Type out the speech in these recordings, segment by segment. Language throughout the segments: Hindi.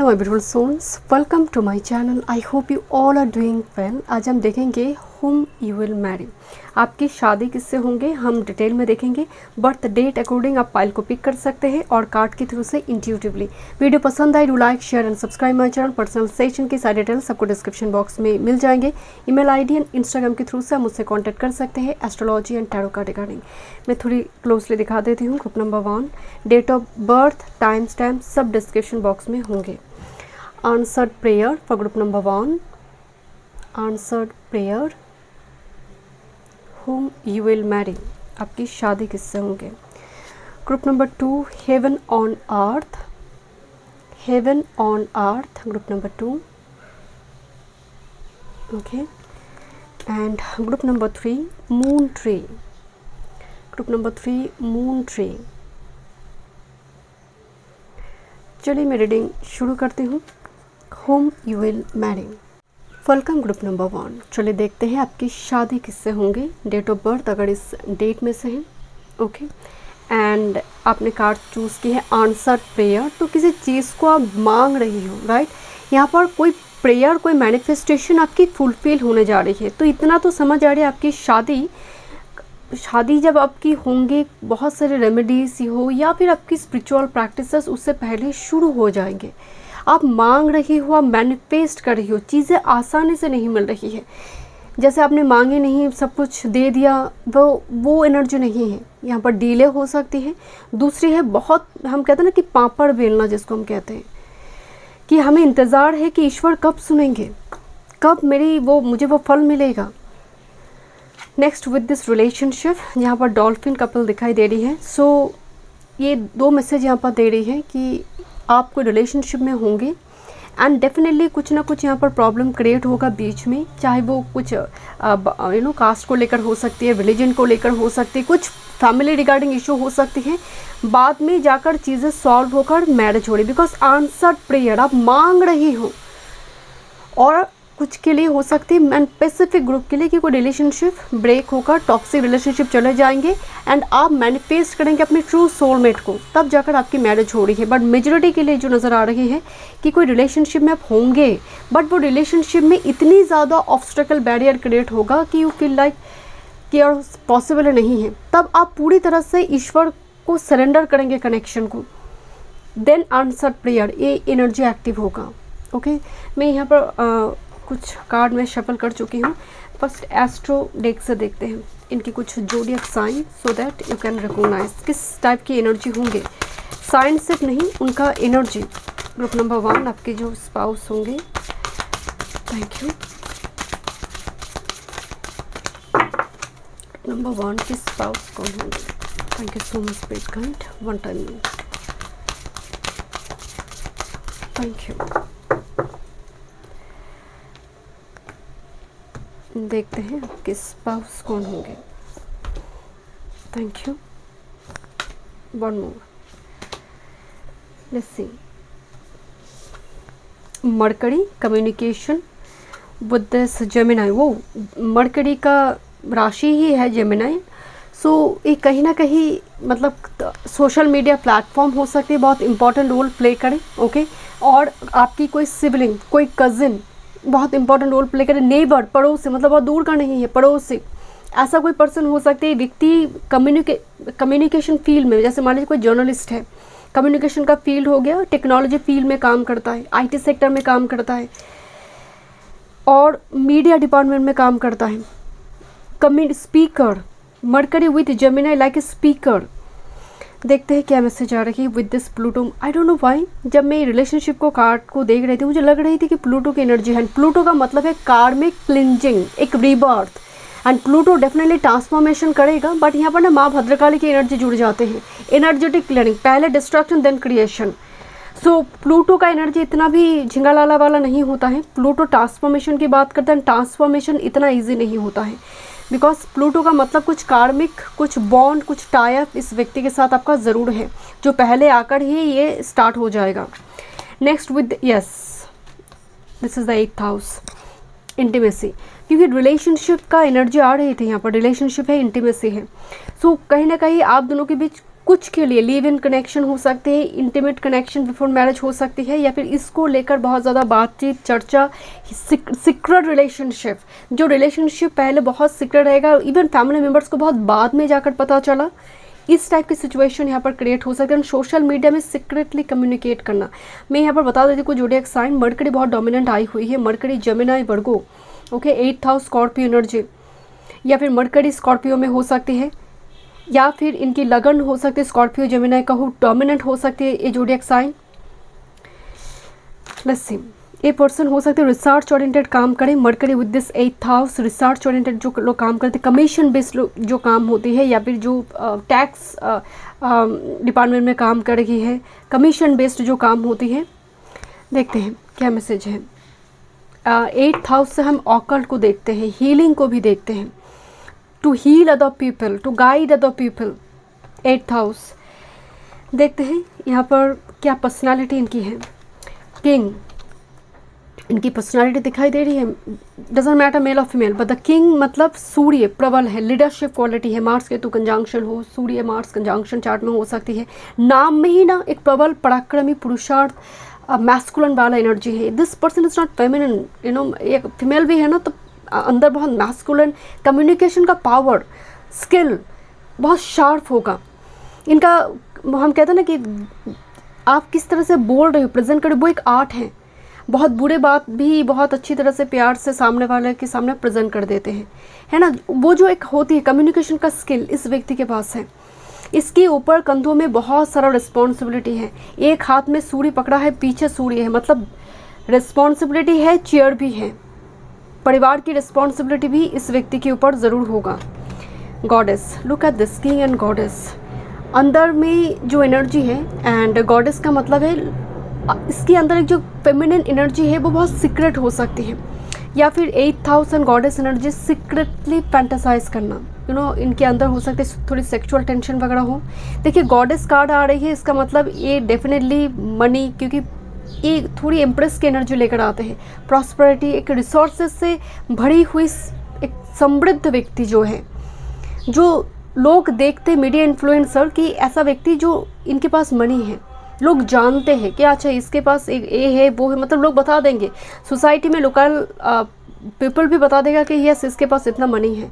My beautiful souls, welcome to my channel. I hope you all are doing well. आज हम देखेंगे whom you will marry। आपकी शादी किससे होंगे हम डिटेल में देखेंगे। बर्थ डेट अकॉर्डिंग आप फाइल को पिक कर सकते हैं और कार्ड के थ्रू से इंट्यूटिवली। वीडियो पसंद आए do like share and subscribe my channel. Personal session की सारी डिटेल्स आपको डिस्क्रिप्शन बॉक्स में मिल जाएंगे। ईमेल आईडी एंड इंस्टाग्राम के थ्रू से आप मुझसे कॉन्टैक्ट कर सकते हैं एस्ट्रोलॉजी एंड टैरो का रिगार्डिंग। मैं थोड़ी क्लोजली दिखा देती हूँ। Group number 1, date of birth, time stamp सब डिस्क्रिप्शन बॉक्स में होंगे। Answered prayer for group number 1, answered prayer whom you will marry, आपकी शादी किससे होंगे। Group number 2, heaven on earth, heaven on earth group number 2, okay. And group number 3, moon tree, group number 3, moon tree. चलिए मैं रीडिंग शुरू करती हूँ। whom you will marry, welcome group number 1। चलिए देखते हैं आपकी शादी किससे होंगे। डेट ऑफ बर्थ अगर इस डेट में से है, ओके। एंड आपने कार्ड चूज़ की है आंसर प्रेयर, तो किसी चीज़ को आप मांग रही हो, राइट। यहाँ पर कोई प्रेयर, कोई मैनिफेस्टेशन आपकी फुलफिल होने जा रही है। तो इतना तो समझ आ रही है आपकी शादी जब आपकी होंगे, बहुत सारे रेमेडीज हो या फिर आपकी स्पिरिचुअल प्रैक्टिसेस उससे पहले शुरू हो जाएंगे। आप मांग रही हो, आप मैनिफेस्ट कर रही हो, चीज़ें आसानी से नहीं मिल रही है। जैसे आपने मांगे नहीं, सब कुछ दे दिया, वो एनर्जी नहीं है। यहाँ पर डिले हो सकती है। दूसरी है बहुत, हम कहते हैं ना कि पापड़ बेलना जिसको हम कहते हैं, कि हमें इंतज़ार है कि ईश्वर कब सुनेंगे, कब मुझे वो फल मिलेगा। नेक्स्ट विद दिस रिलेशनशिप, यहाँ पर डॉल्फिन कपल दिखाई दे रही है। सो ये 2 मैसेज यहाँ पर दे रही है कि आप कोई रिलेशनशिप में होंगे एंड डेफिनेटली कुछ ना कुछ यहाँ पर प्रॉब्लम क्रिएट होगा बीच में, चाहे वो कुछ कास्ट को लेकर हो सकती है, रिलीजन को लेकर हो सकती है, कुछ फैमिली रिगार्डिंग इशू हो सकती है। बाद में जाकर चीज़ें सॉल्व होकर मैरिज हो रही, बिकॉज आंसर्ड प्रेयर आप मांग रही हो। और कुछ के लिए हो सकती है एंड स्पेसिफिक ग्रुप के लिए कि कोई रिलेशनशिप ब्रेक होकर टॉक्सिक रिलेशनशिप चले जाएंगे एंड आप मैनिफेस्ट करेंगे अपने ट्रू सोलमेट को, तब जाकर आपकी मैरिज हो रही है। बट मेजॉरिटी के लिए जो नज़र आ रही है कि कोई रिलेशनशिप में आप होंगे, बट वो रिलेशनशिप में इतनी ज़्यादा ऑब्स्टेकल बैरियर क्रिएट होगा कि यू फील लाइक कि और पॉसिबल नहीं है। तब आप पूरी तरह से ईश्वर को सरेंडर करेंगे कनेक्शन को, देन आंसर्ड प्रेयर ये एनर्जी एक्टिव होगा, ओके। मैं यहाँ पर कुछ कार्ड में शफल कर चुकी हूँ। फर्स्ट एस्ट्रो डेक से देखते हैं इनकी कुछ zodiac sign, so that you can recognise किस टाइप की एनर्जी होंगे। साइन सिर्फ नहीं, उनका एनर्जी। ग्रुप नंबर 1 आपके जो स्पाउस होंगे, थैंक यू। नंबर 1 के स्पाउस कौन होंगे? Thank you so much patient, one time. Thank you. देखते हैं आपके स्पाउस कौन होंगे। Thank you. One more, let's see. Mercury communication with this Gemini, वो मरकरी का राशि ही है जेमिनाई। सो ये कहीं ना कहीं मतलब सोशल मीडिया प्लेटफॉर्म हो सकती है, बहुत इंपॉर्टेंट रोल प्ले करें, ओके। और आपकी कोई सिबलिंग, कोई कज़िन बहुत इंपॉर्टेंट रोल प्ले करे। नेबर, पड़ोस से, मतलब बहुत दूर का नहीं है, पड़ोस से ऐसा कोई पर्सन हो सकते हैं। व्यक्ति कम्युनिकेशन फील्ड में, जैसे मान लीजिए कोई जर्नलिस्ट है, कम्युनिकेशन का फील्ड हो गया, टेक्नोलॉजी फील्ड में काम करता है, आईटी सेक्टर में काम करता है और मीडिया डिपार्टमेंट में काम करता है। Speaker, mercury with Gemini like a speaker. देखते हैं क्या मैसेज आ रही है with this Pluto. I don't know why, जब मैं रिलेशनशिप को कार्ड को देख रही थी मुझे लग रही थी कि प्लूटो की एनर्जी है। प्लूटो का मतलब है कार्मिक क्लिंजिंग, एक rebirth, and Pluto definitely transformation करेगा। बट यहाँ पर ना माँ भद्रकाली की एनर्जी जुड़ जाते हैं। एनर्जेटिक क्लियरिंग, पहले destruction then creation. So Pluto का एनर्जी इतना भी झिंगालाला वाला नहीं होता है। प्लूटो ट्रांसफॉर्मेशन की बात करता है, ट्रांसफॉर्मेशन इतना ईजी नहीं होता है, बिकॉज प्लूटो का मतलब कुछ कार्मिक, कुछ बॉन्ड, कुछ टाइप इस व्यक्ति के साथ आपका ज़रूर है, जो पहले आकर ही ये स्टार्ट हो जाएगा। Next with yes, this is the 8th house, intimacy, क्योंकि रिलेशनशिप का एनर्जी आ रही थी। यहाँ पर रिलेशनशिप है, इंटीमेसी है। सो कहीं ना कहीं आप दोनों के बीच कुछ के लिए लिव इन कनेक्शन हो सकते हैं, इंटीमेट कनेक्शन बिफोर मैरिज हो सकती है, या फिर इसको लेकर बहुत ज़्यादा बातचीत, चर्चा, सीक्रेट रिलेशनशिप, जो रिलेशनशिप पहले बहुत सीक्रेट रहेगा, इवन फैमिली मेम्बर्स को बहुत बाद में जाकर पता चला, इस टाइप की सिचुएशन यहाँ पर क्रिएट हो सकती है। सोशल मीडिया में सीक्रेटली कम्युनिकेट करना। मैं यहाँ पर बता देती हूँ कुछ ज़ोडिएक साइन। मरकरी बहुत डोमिनेंट आई हुई है, Mercury Gemini Virgo, okay, 8th house Scorpio energy, या फिर मरकरी स्कॉर्पियो में हो सकती है, या फिर इनकी लगन हो सकती है स्कॉर्पियो जेमिनी का हो, डोमिनेंट हो सकती है ये ज़ोडिएक साइन। लेट्स सी, ये पर्सन हो सकते हैं रिसर्च ओरिएंटेड काम करें, mercury with this 8th house, research oriented जो लोग काम करते हैं, कमीशन बेस्ड जो काम होती है, या फिर जो टैक्स डिपार्टमेंट में काम कर रही है, कमीशन बेस्ड जो काम होती है। देखते हैं क्या मैसेज है। 8th हाउस से हम ऑकल्ट को देखते हैं, हीलिंग को भी देखते हैं, to heal other people, to guide other people. 8th house देखते हैं यहाँ पर क्या पर्सनालिटी इनकी है। किंग, इनकी पर्सनालिटी दिखाई दे रही है, डजंट मैटर मेल और फीमेल, बट द किंग मतलब सूर्य प्रबल है, लीडरशिप क्वालिटी है, मार्स केतु कंजंक्शन हो, सूर्य मार्स कंजंक्शन चार्ट में हो सकती है। नाम में ही ना एक प्रबल पराक्रमी पुरुषार्थ मैस्कुलिन वाला एनर्जी है। This person is not feminine, you know, एक फीमेल भी है ना, तो अंदर बहुत मैस्कुलिन, कम्युनिकेशन का पावर, स्किल बहुत शार्प होगा इनका। हम कहते हैं ना कि आप किस तरह से बोल रहे हो, प्रेजेंट कर रहे हो, वो एक आर्ट है। बहुत बुरे बात भी बहुत अच्छी तरह से प्यार से सामने वाले के सामने प्रेजेंट कर देते हैं, है ना। वो जो एक होती है कम्युनिकेशन का स्किल इस व्यक्ति के पास है। इसके ऊपर कंधों में बहुत सारा रिस्पॉन्सिबिलिटी है, एक हाथ में सूर्य पकड़ा है, पीछे सूर्य है, मतलब रिस्पॉन्सिबिलिटी है, चेयर भी है, परिवार की रिस्पॉन्सिबिलिटी भी इस व्यक्ति के ऊपर ज़रूर होगा। Goddess, look at this, king and goddess, अंदर में जो एनर्जी है, एंड गॉडेस का मतलब है इसके अंदर एक जो फेमिनिन एनर्जी है वो बहुत सीक्रेट हो सकती है, या फिर 8th house and goddess energy secretly fantasise करना, यू नो, इनके अंदर हो सकते है थोड़ी सेक्सुअल टेंशन वगैरह हो। देखिए गॉडेस कार्ड आ रही है, इसका मतलब ये डेफिनेटली मनी, क्योंकि ये थोड़ी एम्प्रेस की एनर्जी लेकर आते हैं, प्रॉस्पेरिटी, एक रिसोर्सेज से भरी हुई एक समृद्ध व्यक्ति जो है, जो लोग देखते मीडिया इन्फ्लुएंसर कि ऐसा व्यक्ति जो इनके पास मनी है, लोग जानते हैं कि अच्छा इसके पास एक ए है वो है, मतलब लोग बता देंगे, सोसाइटी में लोकल पीपल भी बता देगा कि यस इसके पास इतना मनी है।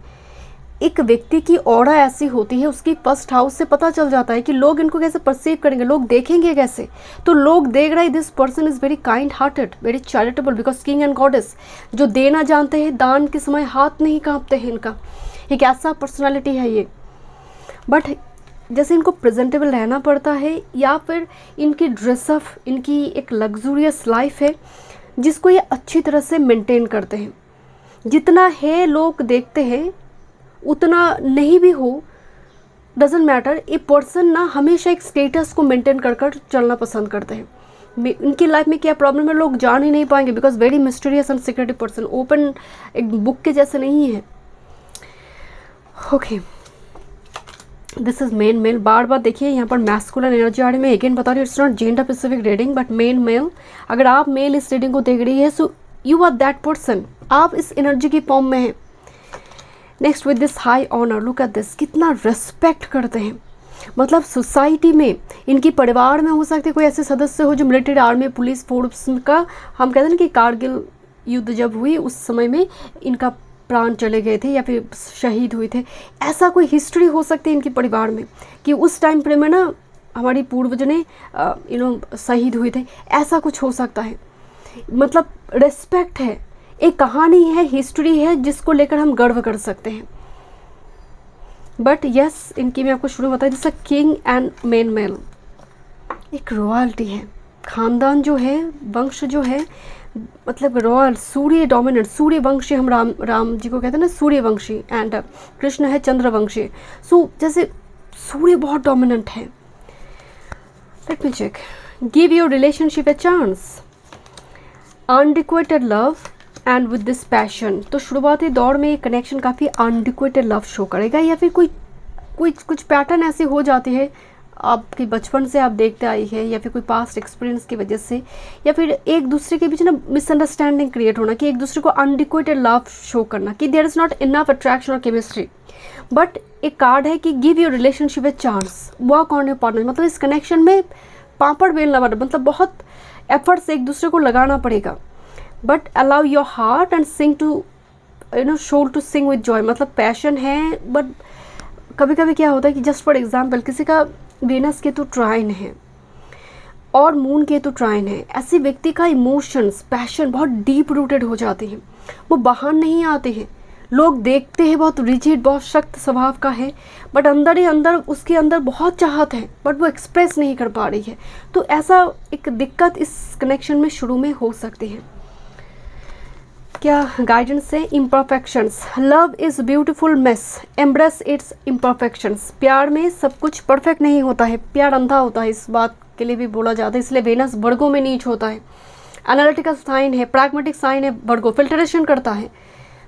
एक व्यक्ति की ऑरा ऐसी होती है, उसकी फर्स्ट हाउस से पता चल जाता है कि लोग इनको कैसे परसीव करेंगे, लोग देखेंगे कैसे। तो लोग देख रहे हैं this person is very kind hearted, very charitable, because king and goddess जो देना जानते हैं, दान के समय हाथ नहीं कांपते हैं इनका, एक ऐसा पर्सनालिटी है ये। बट जैसे इनको प्रेजेंटेबल रहना पड़ता है, या फिर इनकी ड्रेसअप, इनकी एक लग्जूरियस लाइफ है जिसको ये अच्छी तरह से मेंटेन करते हैं। जितना है लोग देखते हैं, उतना नहीं भी हो, डजेंट मैटर। ए पर्सन ना हमेशा एक स्टेटस को मेंटेन कर कर चलना पसंद करते हैं। इनकी लाइफ में क्या प्रॉब्लम है लोग जान ही नहीं पाएंगे, because very mysterious and secretive person, open एक बुक के जैसे नहीं है। Okay, this is main mail. बार बार देखिए यहाँ पर मैस्कुलिन एनर्जी आ रही है, मैं अगेन बता रही हूँ, it's not gender specific reading but men male. अगर आप मेल इस रीडिंग को देख रही है, so you are that person, आप इस एनर्जी की फॉर्म में हैं। Next, with this high honour, look at this, कितना रेस्पेक्ट करते हैं, मतलब सोसाइटी में, इनकी परिवार में हो सकते कोई ऐसे सदस्य हो जो मिलिट्री, आर्मी, पुलिस फोर्स का, हम कहते हैं ना कि कारगिल युद्ध जब हुई उस समय में इनका प्राण चले गए थे या फिर शहीद हुए थे, ऐसा कोई हिस्ट्री हो सकती है इनके परिवार में कि उस टाइम पे में ना हमारी पूर्वज ने शहीद हुए थे, ऐसा कुछ हो सकता है। मतलब रेस्पेक्ट है, एक कहानी है, हिस्ट्री है जिसको लेकर हम गर्व कर सकते हैं। बट यस, इनकी मैं आपको शुरू में बताई, जैसे किंग एंड मेन मेल, एक रॉयल्टी है, खानदान जो है, वंश जो है, मतलब रॉयल, सूर्य डोमिनेंट, सूर्य वंशी, हम राम जी को कहते हैं ना सूर्य वंशी, एंड कृष्ण है चंद्रवंशी। सो जैसे सूर्य बहुत डोमिनेंट है। Let me check, give your relationship a chance, undedicated love and with this passion. तो शुरुआती दौर में ये कनेक्शन काफ़ी अनडिक्वेटेड लव शो करेगा, या फिर कुछ पैटर्न ऐसी हो जाती है आपके बचपन से आप देखते आई है, या फिर कोई पास्ट एक्सपीरियंस की वजह से, या फिर एक दूसरे के बीच ना मिसअंडरस्टैंडिंग क्रिएट होना, कि एक दूसरे को अनडिक्वेटेड लव शो करना, कि there is not enough attraction और केमिस्ट्री। बट एक कार्ड है कि give your relationship a chance, work on your partner, मतलब इस कनेक्शन में पापड़ बेलना पड़ेगा, मतलब बहुत एफर्ट्स एक दूसरे को लगाना पड़ेगा। But allow your heart and sing to soul to sing with joy, मतलब पैशन है, बट कभी कभी क्या होता है कि जस्ट फॉर एग्जाम्पल किसी का वीनस केतु ट्राइन है और मून केतु ट्राइन है, ऐसे व्यक्ति का इमोशंस पैशन बहुत डीप रूटेड हो जाते हैं, वो बाहर नहीं आते हैं। लोग देखते हैं बहुत रिजिड, बहुत सख्त स्वभाव का है, बट अंदर ही अंदर उसके अंदर बहुत चाहत है, बट वो एक्सप्रेस नहीं कर पा रही है। तो ऐसा एक दिक्कत इस कनेक्शन में शुरू में हो सकती है। क्या गाइडेंस है? Imperfections, love is beautiful mess, embrace it's imperfections. प्यार में सब कुछ परफेक्ट नहीं होता है, प्यार अंधा होता है, इस बात के लिए भी बोला जाता है, इसलिए वेनस वर्गों में नीच होता है। एनालिटिकल साइन है, प्रैग्मेटिक साइन है, वर्गो फिल्ट्रेशन करता है,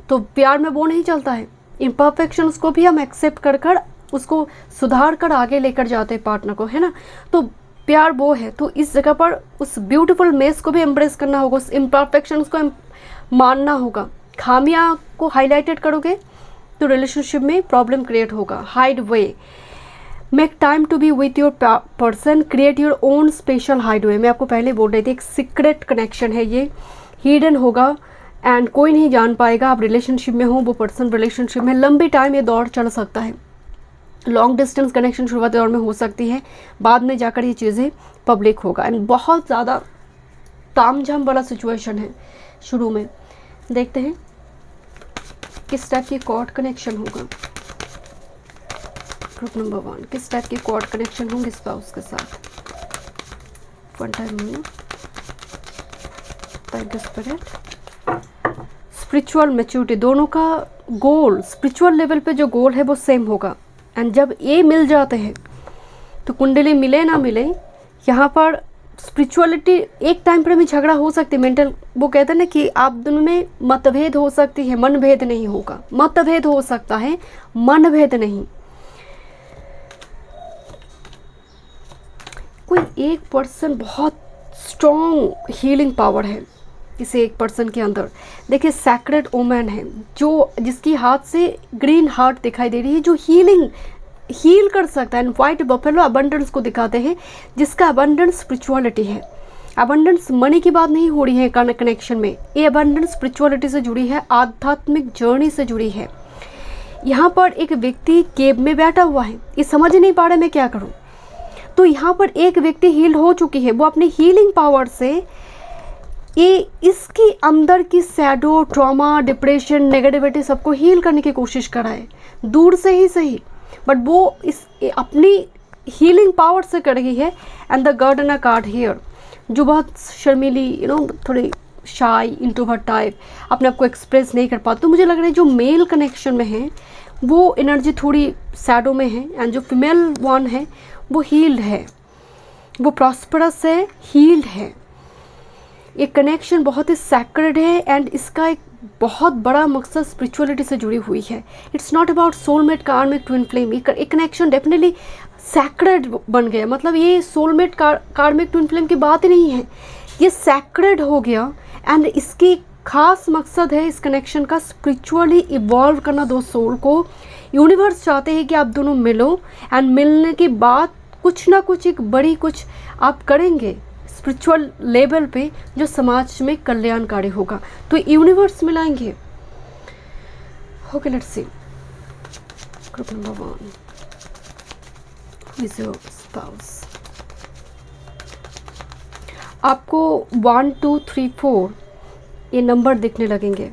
तो प्यार में वो नहीं चलता है। इम्परफेक्शंस को भी हम एक्सेप्ट कर कर उसको सुधार कर आगे लेकर जाते हैं पार्टनर को, है ना। तो प्यार वो है, तो इस जगह पर उस ब्यूटीफुल मेस को भी एम्ब्रेस करना होगा, उस इम्परफेक्शंस को मानना होगा। खामियां को हाईलाइटेड करोगे तो रिलेशनशिप में प्रॉब्लम क्रिएट होगा। Hideaway, make time to be with your person, create your own special hideaway. मैं आपको पहले बोल रही थी, एक सीक्रेट कनेक्शन है ये, हिडन होगा एंड कोई नहीं जान पाएगा आप रिलेशनशिप में हो, वो पर्सन रिलेशनशिप में। लंबी टाइम ये दौर चल सकता है, लॉन्ग डिस्टेंस कनेक्शन शुरुआती दौर में हो सकती है, बाद में जाकर ये चीज़ें पब्लिक होगा। एंड बहुत ज़्यादा तामझाम वाला सिचुएशन है शुरू में। देखते हैं किस टाइप की कॉर्ड कनेक्शन होगा। ग्रुप नंबर 1, किस टाइप की कॉर्ड कनेक्शन होंगे स्पाउस के साथ। One time move, thank you spirit. Spiritual maturity, दोनों का गोल स्पिरिचुअल लेवल पे जो गोल है वो सेम होगा। एंड जब ये मिल जाते हैं तो कुंडली मिले ना मिले, यहाँ पर स्पिरिचुअलिटी एक टाइम पर भी झगड़ा हो सकती है, मेंटल, वो कहते हैं ना कि आप दोनों में मतभेद हो सकती है, मनभेद नहीं होगा। मतभेद हो सकता है, मनभेद नहीं। कोई एक पर्सन बहुत स्ट्रॉन्ग हीलिंग पावर है इसे एक पर्सन के अंदर। देखिए सैक्रेड वुमन है, जो जिसकी हाथ से ग्रीन हार्ट दिखाई दे रही है, जो हील कर सकता है। एंड वाइट बफेलो अबंडेंस को दिखाते हैं, जिसका अबंडेंस स्पिरिचुअलिटी है। अबंडेंस मनी की बात नहीं हो रही है कनेक्शन में, ये अबंडेंस स्पिरिचुअलिटी से जुड़ी है, आध्यात्मिक जर्नी से जुड़ी है। यहाँ पर एक व्यक्ति केव में बैठा हुआ है, ये समझ नहीं पा रहा मैं क्या करूँ, तो यहाँ पर एक व्यक्ति हील हो चुकी है, वो अपनी हीलिंग पावर से ये इसकी अंदर की सैडो, ट्रॉमा, डिप्रेशन, नेगेटिविटी सबको हील करने की कोशिश कर रहा है, दूर से ही सही, बट वो इस अपनी हीलिंग पावर से कर रही है। And the garden card here, जो बहुत शर्मीली, थोड़ी शाई, इंट्रोवर्ट टाइप, अपने आप को एक्सप्रेस नहीं कर पाते। तो मुझे लग रहा है जो मेल कनेक्शन में है वो एनर्जी थोड़ी सैडो में है, एंड जो फीमेल वन है वो हील्ड है, वो प्रॉस्परस है, हील्ड है। ये कनेक्शन बहुत ही सैक्रेड है, एंड इसका एक बहुत बड़ा मकसद स्पिरिचुअलिटी से जुड़ी हुई है। इट्स नॉट अबाउट सोलमेट, कार्मिक, ट्विन फ्लेम। ये कनेक्शन डेफिनेटली सैक्रेड बन गया, मतलब ये सोलमेट, कार्मिक, ट्विन फ्लेम की बात ही नहीं है, ये सैक्रेड हो गया। एंड इसकी खास मकसद है इस कनेक्शन का स्पिरिचुअली इवॉल्व करना दो सोल को। यूनिवर्स चाहते हैं कि आप दोनों मिलो, एंड मिलने के बाद कुछ ना कुछ एक बड़ी कुछ आप करेंगे स्पिरिचुअल लेवल पे, जो समाज में कल्याणकारी होगा। तो यूनिवर्स मिलाएंगे। Okay, let's see group number 1, who is your spouse. आपको 1 2 3 4 ये नंबर दिखने लगेंगे।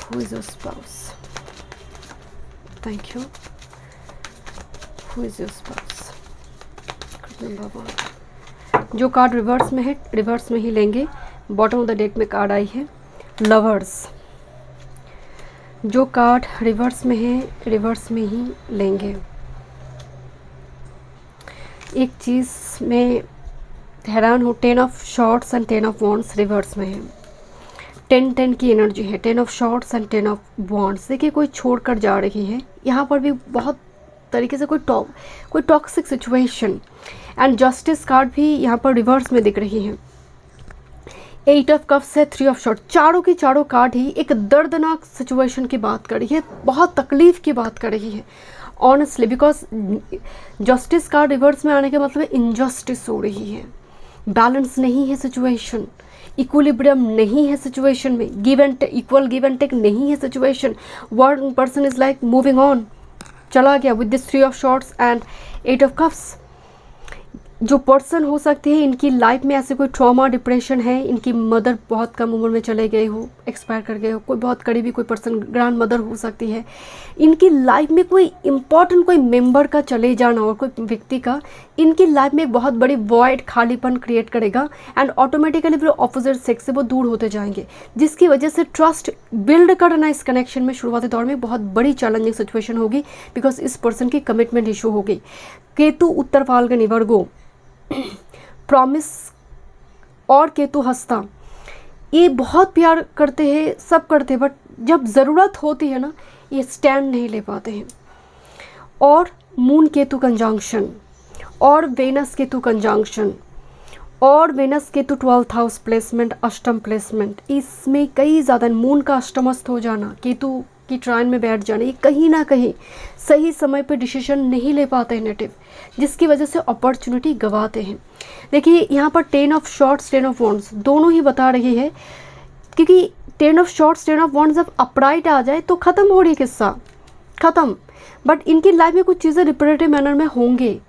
Who is your spouse, thank you. Who is your spouse, number 1। जो कार्ड रिवर्स में है रिवर्स में ही लेंगे। बॉटम ऑफ द डेक में कार्ड आई है लवर्स। जो कार्ड रिवर्स में है रिवर्स में ही लेंगे। एक चीज़ में हैरान हो, 10 of shorts and 10 of wands reverse में है। 10-10 की एनर्जी है, 10 of shorts and 10 of wands. देखिए कोई छोड़ कर जा रही है, यहाँ पर भी बहुत तरीके से कोई toxic situation. And justice card भी यहाँ पर रिवर्स में दिख रही है। 8 ऑफ कप्स है, 3 ऑफ शॉर्ट, चारों की चारों कार्ड ही एक दर्दनाक सिचुएशन की बात कर रही है, बहुत तकलीफ की बात कर रही है honestly, because justice card reverse में आने का मतलब है इनजस्टिस हो रही है, बैलेंस नहीं है सिचुएशन, इक्विलिब्रियम नहीं है सिचुएशन में, इक्वल गिव एंड टेक नहीं है situation. One person is like moving on, चला गया with this 3 of shorts and 8 of cups. जो पर्सन हो सकती है इनकी लाइफ में ऐसे कोई ट्रॉमा डिप्रेशन है, इनकी मदर बहुत कम उम्र में चले गए हो, एक्सपायर कर गए हो, कोई बहुत करीबी कोई पर्सन ग्रैंड मदर हो सकती है, इनकी लाइफ में कोई इम्पॉर्टेंट कोई मेंबर का चले जाना और कोई व्यक्ति का इनकी लाइफ में एक बहुत बड़ी वॉइड खालीपन क्रिएट करेगा एंड ऑटोमेटिकली फिर ऑपोजिट सेक्स से वो दूर होते जाएंगे, जिसकी वजह से ट्रस्ट बिल्ड करना इस कनेक्शन में शुरुआती दौर में बहुत बड़ी चैलेंजिंग सिचुएशन होगी, बिकॉज इस पर्सन की कमिटमेंट इशू होगी। केतु उत्तर फाल्गुनी वर्गो, प्रॉमिस और केतु हस्ता, ये बहुत प्यार करते हैं, सब करते हैं, बट जब ज़रूरत होती है ना ये स्टैंड नहीं ले पाते हैं। और मून केतु कंजंक्शन और वेनस केतु कंजंक्शन और Venus Ketu 12th house placement, अष्टम प्लेसमेंट, इसमें कई ज़्यादा मून का अष्टमस्थ हो जाना, केतु की ट्राइन में बैठ जाना, ये कहीं ना कहीं सही समय पे डिसीजन नहीं ले पाते हैं नेटिव, जिसकी वजह से अपॉर्चुनिटी गंवाते हैं। देखिए यहाँ पर 10 ऑफ शॉर्ट्स 10 ऑफ वॉन्ड्स दोनों ही बता रही है, क्योंकि 10 ऑफ शॉर्ट्स 10 ऑफ वॉन्ड्स जब अपराइट आ जाए तो ख़त्म हो रही किस्सा, ख़त्म। बट इनकी लाइफ में कुछ चीज़ें रिपीटेटिव मैनर में होंगे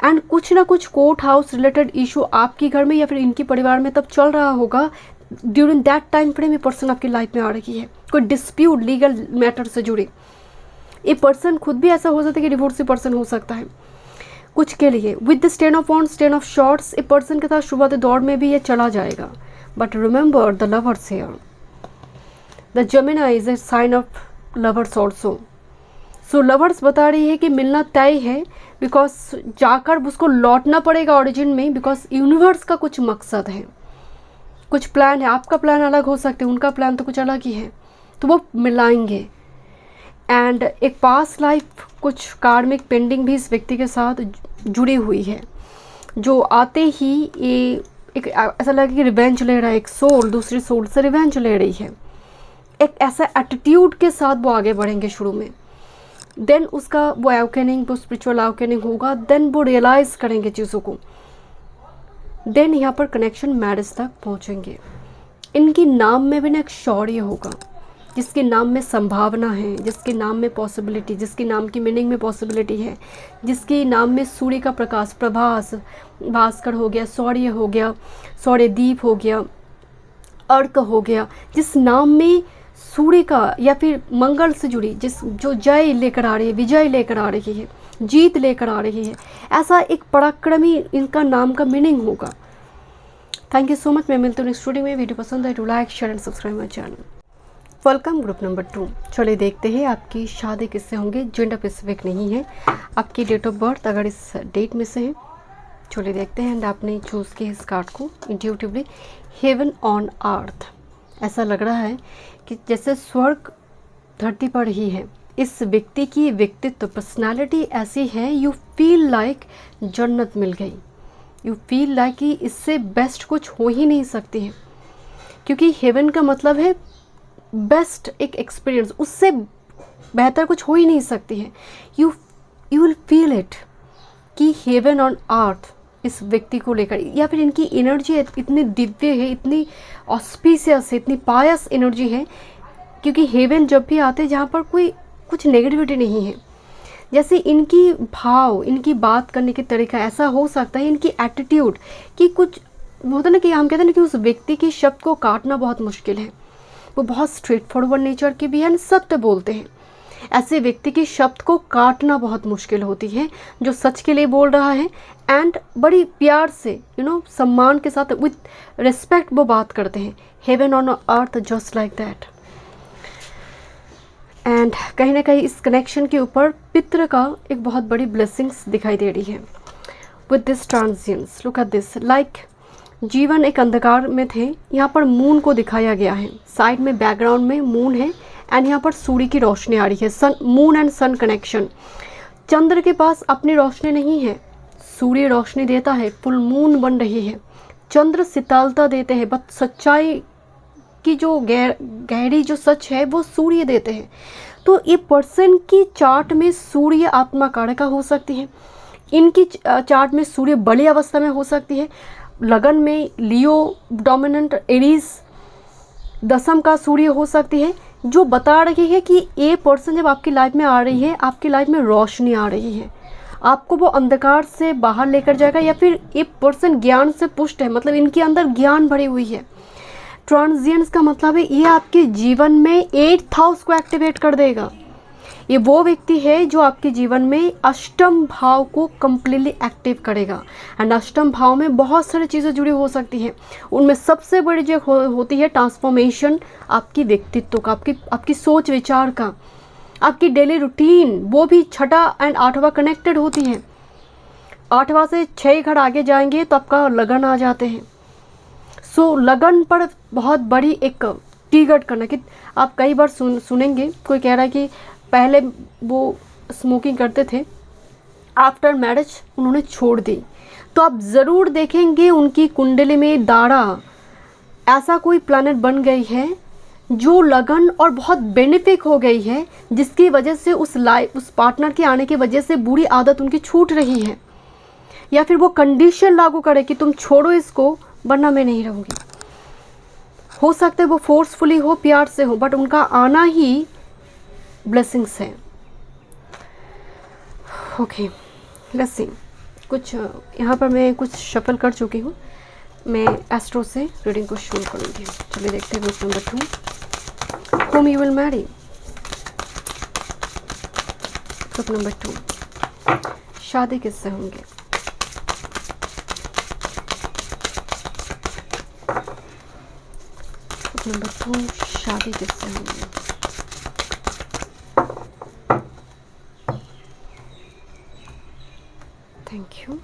एंड कुछ ना कुछ कोर्ट हाउस रिलेटेड इशू आपके घर में या फिर इनके परिवार में तब चल रहा होगा, ड्यूरिंग दैट टाइम फ्रेम ये पर्सन आपकी लाइफ में आ रही है, कोई डिस्प्यूट लीगल मैटर से जुड़े। ये पर्सन खुद भी ऐसा हो सकता है कि डिवोर्सी पर्सन हो सकता है कुछ के लिए। With this 10 of wands 10 of swords, a person के साथ शुरुआती दौर में भी ये चला जाएगा, but remember the lovers here, the Gemini is a sign of lovers also. So lovers बता रही है कि मिलना तय है, बिकॉज जाकर उसको लौटना पड़ेगा ओरिजिन में, बिकॉज यूनिवर्स का कुछ मकसद है, कुछ प्लान है। आपका प्लान अलग हो सकते हैं, उनका प्लान तो कुछ अलग ही है, तो वो मिलाएंगे। एंड एक पास्ट लाइफ कुछ कार्मिक पेंडिंग भी इस व्यक्ति के साथ जुड़ी हुई है, जो आते ही ये एक ऐसा लगे कि रिवेंज ले रहा है, एक सोल दूसरी सोल से रिवेंज ले रही है, एक ऐसा एटीट्यूड के साथ वो आगे बढ़ेंगे शुरू में। देन उसका वो अवेकनिंग, वो स्पिरिचुअल अवेकनिंग होगा, देन वो रियलाइज़ करेंगे चीज़ों को, देन यहाँ पर कनेक्शन मैरिज तक पहुँचेंगे। इनकी नाम में भी ना एक शौर्य होगा, जिसके नाम में संभावना है, जिसके नाम में पॉसिबिलिटी, जिसके नाम की मीनिंग में पॉसिबिलिटी है, जिसके नाम में सूर्य का प्रकाश, प्रभास, भास्कर हो गया, शौर्य हो गया, शौर्य दीप हो गया, अर्क हो गया, जिस नाम में सूर्य का या फिर मंगल से जुड़ी जो जय लेकर आ रही है, विजय लेकर आ रही है, जीत लेकर आ रही है, ऐसा एक पराक्रमी इनका नाम का मीनिंग होगा। Thank you so much. मैं मिलती हूँ नेक्स्ट वीडियो में। वीडियो पसंद है तो like share and subscribe my channel. Welcome group number 2। चलिए देखते हैं आपकी शादी किससे होंगे। जेंडर स्पेसिफिक नहीं है, आपकी डेट ऑफ बर्थ अगर इस डेट में से है। चलिए देखते हैं। एंड आपने चूज़ किया इस कार्ड को इंट्यूटिवली, हेवन ऑन अर्थ। ऐसा लग रहा है कि जैसे स्वर्ग धरती पर ही है। इस व्यक्ति की व्यक्तित्व, पर्सनालिटी ऐसी है, यू फील लाइक जन्नत मिल गई, यू फील लाइक कि इससे बेस्ट कुछ हो ही नहीं सकती है, क्योंकि हेवन का मतलब है बेस्ट एक एक्सपीरियंस, उससे बेहतर कुछ हो ही नहीं सकती है। यू विल फील इट कि हेवन ऑन अर्थ इस व्यक्ति को लेकर, या फिर इनकी एनर्जी इतनी दिव्य है, इतनी ऑस्पिशियस है, इतनी पायस एनर्जी है, क्योंकि हेवन जब भी आते हैं जहाँ पर कोई कुछ नेगेटिविटी नहीं है। जैसे इनकी भाव, इनकी बात करने के तरीका ऐसा हो सकता है, इनकी एटीट्यूड कि कुछ होता ना कि हम कहते हैं ना कि उस व्यक्ति की शब्द को काटना बहुत मुश्किल है। वो बहुत स्ट्रेट फॉरवर्ड नेचर के भी हैं, सत्य बोलते हैं। ऐसे व्यक्ति की शब्द को काटना बहुत मुश्किल होती है, जो सच के लिए बोल रहा है एंड बड़ी प्यार से सम्मान के साथ विथ रिस्पेक्ट वो बात करते हैं। Heaven on earth just like that. And कहीं ना कहीं इस कनेक्शन के ऊपर पितृ का एक बहुत बड़ी ब्लेसिंग्स दिखाई दे रही है। With this transitions look at this, like जीवन एक अंधकार में थे, यहाँ पर मून को दिखाया गया है। साइड में बैकग्राउंड में मून है एंड यहाँ पर सूर्य की रोशनी आ रही है। सन, मून एंड सन कनेक्शन। चंद्र के पास अपनी रोशनी नहीं है, सूर्य रोशनी देता है, फुल मून बन रही है। चंद्र शीतलता देते हैं, बट सच्चाई की जो गहरी जो सच है वो सूर्य देते हैं। तो ये पर्सन की चार्ट में सूर्य आत्मा कारका हो सकती है, इनकी चार्ट में सूर्य बड़ी अवस्था में हो सकती है। लगन में लियो डोमिनेंट एरीज दशम का सूर्य हो सकती है, जो बता रही है कि ये पर्सन जब आपकी लाइफ में आ रही है, आपकी लाइफ में रोशनी आ रही है, आपको वो अंधकार से बाहर लेकर जाएगा। या फिर ये पर्सन ज्ञान से पुष्ट है, मतलब इनके अंदर ज्ञान भरी हुई है। ट्रांजिएंस का मतलब है ये आपके जीवन में 8th हाउस को एक्टिवेट कर देगा। ये वो व्यक्ति है जो आपके जीवन में अष्टम भाव को कम्प्लीटली एक्टिव करेगा। एंड अष्टम भाव में बहुत सारी चीज़ें जुड़ी हो सकती हैं, उनमें सबसे बड़ी जो होती है ट्रांसफॉर्मेशन आपकी व्यक्तित्व का, आपकी सोच विचार का, आपकी डेली रूटीन, वो भी 6ठा एंड 8वां कनेक्टेड होती है। 8वां से 6 घर आगे जाएंगे तो आपका लगन आ जाते हैं। सो लगन पर बहुत बड़ी एक टीगट करना कि आप कई बार सुनेंगे कोई कह रहा है कि पहले वो स्मोकिंग करते थे, आफ्टर मैरिज उन्होंने छोड़ दी। तो आप ज़रूर देखेंगे उनकी कुंडली में दारा ऐसा कोई प्लैनेट बन गई है जो लगन और बहुत बेनिफिक हो गई है, जिसकी वजह से उस पार्टनर के आने की वजह से बुरी आदत उनकी छूट रही है। या फिर वो कंडीशन लागू करे कि तुम छोड़ो इसको वरना मैं नहीं रहूँगी। हो सकता है वो फोर्सफुली हो, प्यार से हो, बट उनका आना ही ब्लेसिंग्स है। ओके, लेट्स सी। कुछ यहाँ पर मैं कुछ शफल कर चुकी हूँ, मैं एस्ट्रो से रीडिंग को शुरू करूँगी। चलिए देखते हैं question number 2, whom you will marry। Question number 2, शादी किससे होंगे। नंबर 2, शादी किससे होंगी। Thank you.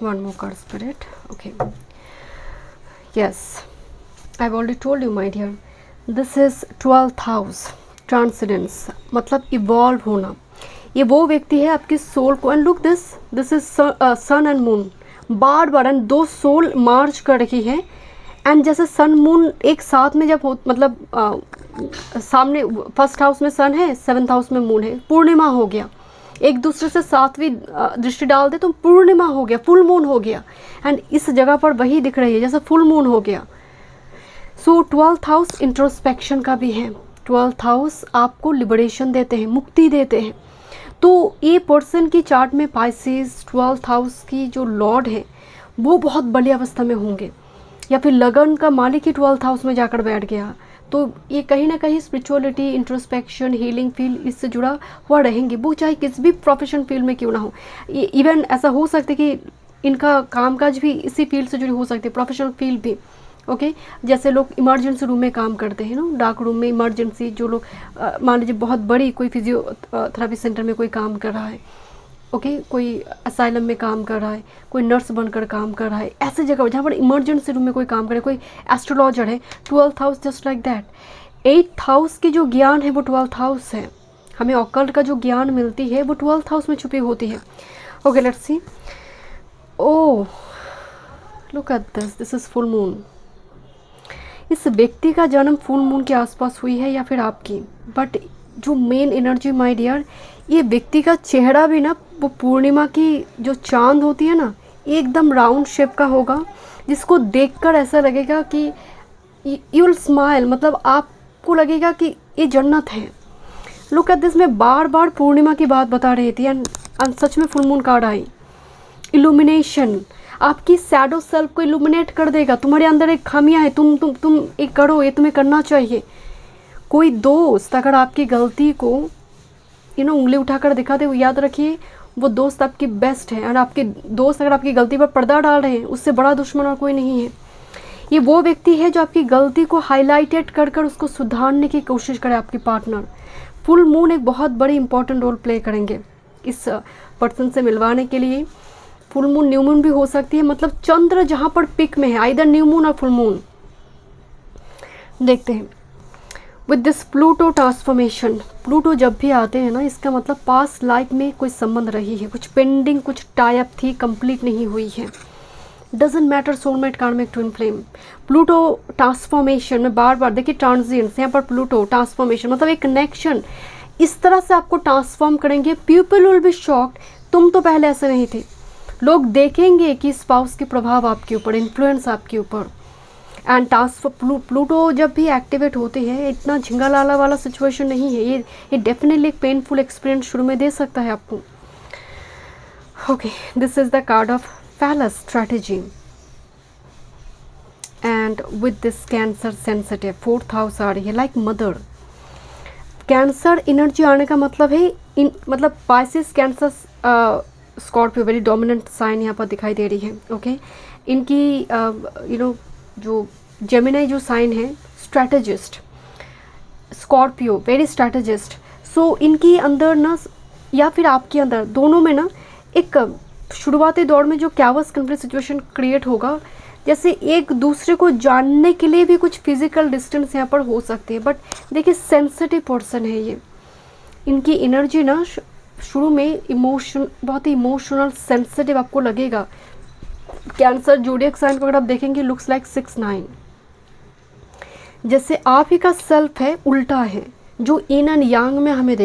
One more card, Spirit. Okay. Yes, I've already told you, my dear. This is 12th house, transcendence, मतलब इवॉल्व होना। ये वो व्यक्ति है आपकी सोल को, and look this is sun and moon, बार बार एंड 2 सोल मार्च कर रही है। एंड जैसे सन मून एक साथ में जब हो, मतलब सामने फर्स्ट हाउस में सन है, 7th हाउस में मून है, पूर्णिमा हो गया, एक दूसरे से 7वीं दृष्टि डाल दे तो पूर्णिमा हो गया, फुल मून हो गया। एंड इस जगह पर वही दिख रही है जैसे फुल मून हो गया। सो 12th हाउस इंट्रोस्पेक्शन का भी है। 12th हाउस आपको लिबरेशन देते हैं, मुक्ति देते हैं। तो ये पर्सन की चार्ट में पाइसेस 12th हाउस की जो लॉर्ड है वो बहुत बड़ी अवस्था में होंगे, या फिर लगन का मालिक ही 12th हाउस में जाकर बैठ गया, तो ये कहीं ना कहीं स्पिरिचुअलिटी, इंट्रोस्पेक्शन, हीलिंग फील्ड इससे जुड़ा हुआ रहेंगे। वो चाहे किसी भी प्रोफेशन फील्ड में क्यों ना हो। इवन ऐसा हो सकता है कि इनका कामकाज भी इसी फील्ड से जुड़ी हो सकती है, प्रोफेशनल फील्ड भी। ओके, जैसे लोग इमरजेंसी रूम में काम करते हैं ना, डार्क रूम में इमरजेंसी, जो लोग मान लीजिए बहुत बड़ी कोई फिजियोथेरेपी सेंटर में कोई काम कर रहा है, ओके, कोई असाइलम में काम कर रहा है, कोई नर्स बनकर काम कर रहा है, ऐसे जगह जहाँ पर इमरजेंसी रूम में कोई काम करे, कोई एस्ट्रोलॉजर है, 12th house just like that. 8th house की जो ज्ञान है वो 12th हाउस है। हमें ऑकल्ट का जो ज्ञान मिलती है वो 12th हाउस में छुपी होती है। Okay, let's C. Oh, look at this is full moon. इस व्यक्ति का जन्म फुल मून के आसपास हुई है या फिर आपकी, बट जो मेन एनर्जी माय डियर, ये व्यक्ति का चेहरा भी ना वो पूर्णिमा की जो चांद होती है ना, एकदम राउंड शेप का होगा, जिसको देखकर ऐसा लगेगा कि यू विल स्माइल, मतलब आपको लगेगा कि ये जन्नत है। Look at this. मैं बार बार पूर्णिमा की बात बता रही थी एंड सच में फुल मून कार्ड आई। इल्यूमिनेशन आपकी शैडो सेल्फ को इल्यूमिनेट कर देगा। तुम्हारे अंदर एक खामियां है, तुम एक करो, ये तुम्हें करना चाहिए। कोई दोस्त अगर आपकी गलती को उंगली उठाकर दिखा दे, वो याद रखिए वो दोस्त आपकी बेस्ट है। और आपके दोस्त अगर आपकी गलती पर पर्दा डाल रहे हैं, उससे बड़ा दुश्मन और कोई नहीं है। ये वो व्यक्ति है जो आपकी गलती को हाईलाइटेड कर कर उसको सुधारने की कोशिश करे, आपकी पार्टनर। फुल मून एक बहुत बड़ी इंपॉर्टेंट रोल प्ले करेंगे इस पर्सन से मिलवाने के लिए। फुल मून, न्यू मून भी हो सकती है, मतलब चंद्र जहाँ पर पिक में है, आइदर न्यू मून और फुल मून। देखते हैं with this Pluto transformation, Pluto जब भी आते हैं ना, इसका मतलब पास्ट लाइफ में कोई संबंध रही है, कुछ पेंडिंग, कुछ टाई अप थी, कंप्लीट नहीं हुई है। डजेंट मैटर सोलमेट कार्मिक ट्विन फ्लेम। प्लूटो ट्रांसफॉर्मेशन में बार बार देखिए ट्रांजिएंट्स, यहाँ पर प्लूटो ट्रांसफॉर्मेशन मतलब एक कनेक्शन इस तरह से आपको ट्रांसफॉर्म करेंगे, पीपल विल बी शॉक्ड, तुम तो पहले ऐसे नहीं थे। लोग देखेंगे कि स्पाउस के प्रभाव आपके ऊपर, इन्फ्लुएंस आपके ऊपर। एंड ट्रांसफर प्लूटो जब भी एक्टिवेट होते हैं, इतना झिंगा लाला वाला सिचुएशन नहीं है, ये डेफिनेटली एक पेनफुल एक्सपीरियंस शुरू में दे सकता है आपको। Okay, this is the card of Phallus strategy and with this Cancer sensitive 4th house आ रही है like mother। कैंसर एनर्जी आने का मतलब है मतलब Pisces, Cancer, Scorpio very dominant sign यहाँ पर दिखाई दे रही है। ओके, इनकी जो जेमिनी जो साइन है, स्ट्रैटेजिस्ट, स्कॉर्पियो वेरी स्ट्रैटेजिस्ट। सो इनकी अंदर ना, या फिर आपके अंदर, दोनों में ना एक शुरुआती दौर में जो कैवस कंफ्लिक्ट सिचुएशन क्रिएट होगा, जैसे एक दूसरे को जानने के लिए भी कुछ फिजिकल डिस्टेंस यहाँ पर हो सकती है। बट देखिए सेंसिटिव पर्सन है ये, इनकी एनर्जी ना शुरू में बहुत ही इमोशनल सेंसिटिव आपको लगेगा। कैंसर जोडियक साइन अगर आप देखेंगे लुक्स लाइक 6-9, जैसे आप ही का सेल्फ है उल्टा है, जो इन एंड यांग में हमें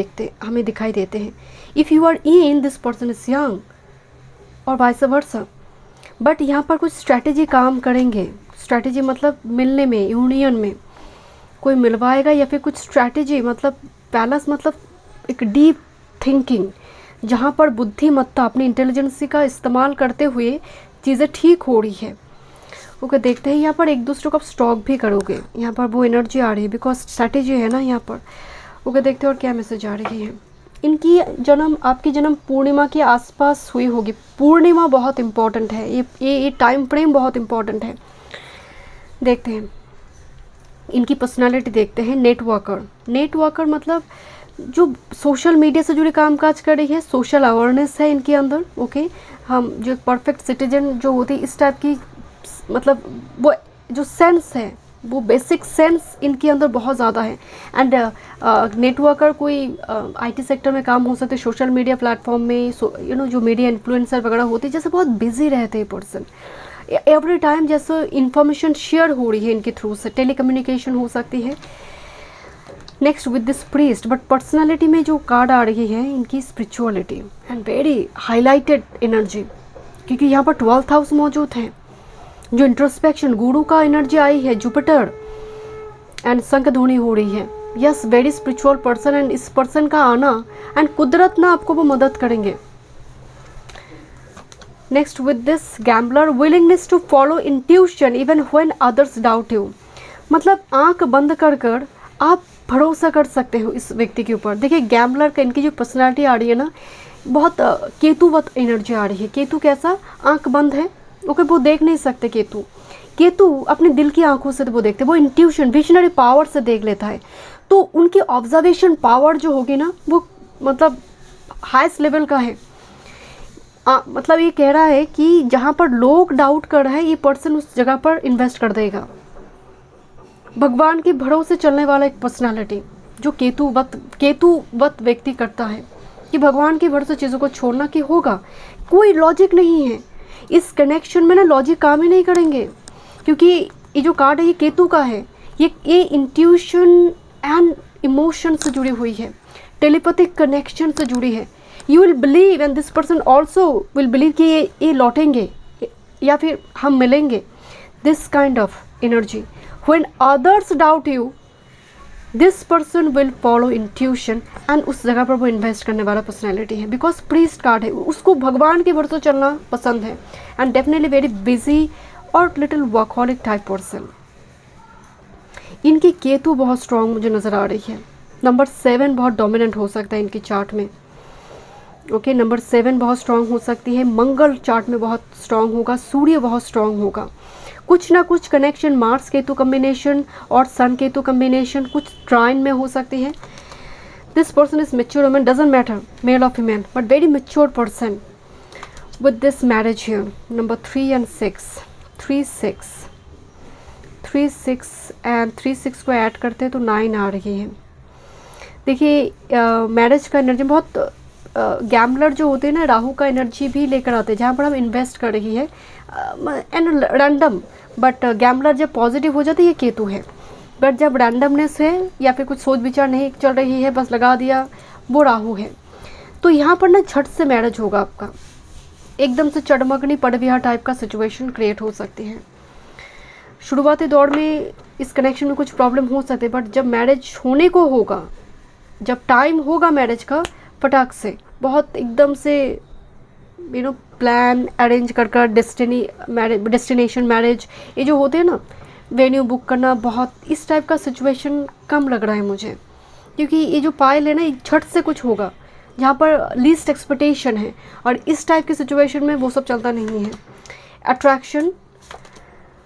दिखाई देते हैं। If you are in, this person is yang और वाइस वर्सा। बट यहाँ पर कुछ स्ट्रैटेजी काम करेंगे, स्ट्रैटेजी मतलब मिलने में, यूनियन में कोई मिलवाएगा, या फिर कुछ स्ट्रैटेजी मतलब पैलेस मतलब एक डीप थिंकिंग, जहाँ पर बुद्धिमत्ता, अपनी इंटेलिजेंसी का इस्तेमाल करते हुए चीज़ें ठीक हो रही है। ओके, देखते हैं यहाँ पर एक दूसरे को आप स्टॉक भी करोगे, यहाँ पर वो एनर्जी आ रही है बिकॉज स्ट्रैटेजी है ना यहाँ पर। ओके, देखते हैं और क्या मैसेज आ रही है। इनकी आपकी जन्म पूर्णिमा के आसपास हुई होगी। पूर्णिमा बहुत इम्पॉर्टेंट है, ये टाइम फ्रेम बहुत इम्पॉर्टेंट है। देखते हैं इनकी पर्सनालिटी, देखते हैं नेटवर्कर मतलब जो सोशल मीडिया से जुड़े कामकाज कर रही है, सोशल अवेयरनेस है इनके अंदर। ओके, हम जो परफेक्ट सिटीजन जो होती है इस टाइप की, मतलब वो जो सेंस है, वो बेसिक सेंस इनके अंदर बहुत ज़्यादा है। एंड नेटवर्कर कोई आईटी सेक्टर में काम हो सकते, सोशल मीडिया प्लेटफॉर्म में, जो मीडिया इन्फ्लुएंसर वगैरह होते हैं, जैसे बहुत बिजी रहते हैं पर्सन एवरी टाइम, जैसे इंफॉर्मेशन शेयर हो रही है इनके थ्रू से, टेलीकम्युनिकेशन हो सकती है। Next with this priest, but personality में जो कार्ड आ रही है इनकी spirituality and very highlighted energy, क्योंकि यहाँ पर 12th हाउस मौजूद है। जो इंट्रोस्पेक्शन, गुरु का एनर्जी आई है, जुपिटर एंड शंख ध्वनि हो रही है। Yes, very spiritual person, and इस पर्सन का आना एंड कुदरत ना आपको वो मदद करेंगे। Next with this gambler, willingness to follow intuition even when others doubt you, मतलब आंख बंद कर आप भरोसा कर सकते हो इस व्यक्ति के ऊपर। देखिए गैम्बलर का, इनकी जो पर्सनालिटी आ रही है ना, बहुत केतुवत एनर्जी आ रही है। केतु कैसा, आंख बंद है, ओके, वो देख नहीं सकते। केतु अपने दिल की आंखों से वो देखते, वो इंट्यूशन, विजनरी पावर से देख लेता है। तो उनकी ऑब्जर्वेशन पावर जो होगी ना, वो मतलब हाईएस्ट लेवल का है। मतलब ये कह रहा है कि जहाँ पर लोग डाउट कर रहे हैं, ये पर्सन उस जगह पर इन्वेस्ट कर देगा। भगवान के भरोसे चलने वाला एक पर्सनालिटी, जो केतुवत व्यक्ति करता है कि भगवान के भरोसे चीज़ों को छोड़ना कि होगा, कोई लॉजिक नहीं है इस कनेक्शन में ना, लॉजिक काम ही नहीं करेंगे, क्योंकि ये जो कार्ड है ये केतु का है। ये इंट्यूशन एंड इमोशन से जुड़ी हुई है, टेलीपैथिक कनेक्शन से जुड़ी है। You will believe and this person also will believe कि ये लौटेंगे या फिर हम मिलेंगे। This kind of energy, when others doubt you, this person will follow intuition, and उस जगह पर वो इन्वेस्ट करने वाला पर्सनैलिटी है। बिकॉज प्रीस्ट कार्ड है, उसको भगवान के भरोसे चलना पसंद है, एंड डेफिनेटली वेरी बिजी और लिटिल वर्कहॉलिक टाइप पर्सन। इनकी केतु बहुत स्ट्रॉन्ग मुझे नज़र आ रही है। नंबर 7 बहुत डोमिनेंट हो सकता है इनकी चार्ट में। ओके, नंबर 7 बहुत स्ट्रॉन्ग हो सकती है। मंगल चार्ट में बहुत स्ट्रॉन्ग होगा, सूर्य बहुत स्ट्रॉन्ग होगा। कुछ ना कुछ कनेक्शन, मार्स केतु कम्बिनेशन और सन केतु कम्बिनेशन कुछ ट्राइन में हो सकती है। This person is mature woman, doesn't matter male और female, but very mature person with this marriage here. Number 3 and 6, 3, 6, 3 6 and 3 6 को ऐड करते हैं तो 9 आ रही है। देखिए मैरिज का एनर्जी बहुत गैम्बलर जो होते हैं ना, राहु का एनर्जी भी लेकर आते हैं, जहाँ पर हम इन्वेस्ट कर रही है एंड रैंडम, बट गैम्बलर जब पॉजिटिव हो जाते हैं ये केतु है, बट जब रैंडमनेस है या फिर कुछ सोच विचार नहीं चल रही है बस लगा दिया, वो राहु है। तो यहाँ पर ना झट से मैरिज होगा आपका, एकदम से चडमगनी पड़विया टाइप का सिचुएशन क्रिएट हो सकती है। शुरुआती दौर में इस कनेक्शन में कुछ प्रॉब्लम हो सकते हैं, बट जब मैरिज होने को होगा, जब टाइम होगा मैरिज का, फटाक से बहुत एकदम से प्लान अरेंज कर डेस्टिनेशन मैरिज, ये जो होते हैं ना, वेन्यू बुक करना, बहुत इस टाइप का सिचुएशन कम लग रहा है मुझे, क्योंकि ये जो पायल है ना, एक झट से कुछ होगा जहाँ पर लीस्ट एक्सपेक्टेशन है, और इस टाइप की सिचुएशन में वो सब चलता नहीं है। Attraction,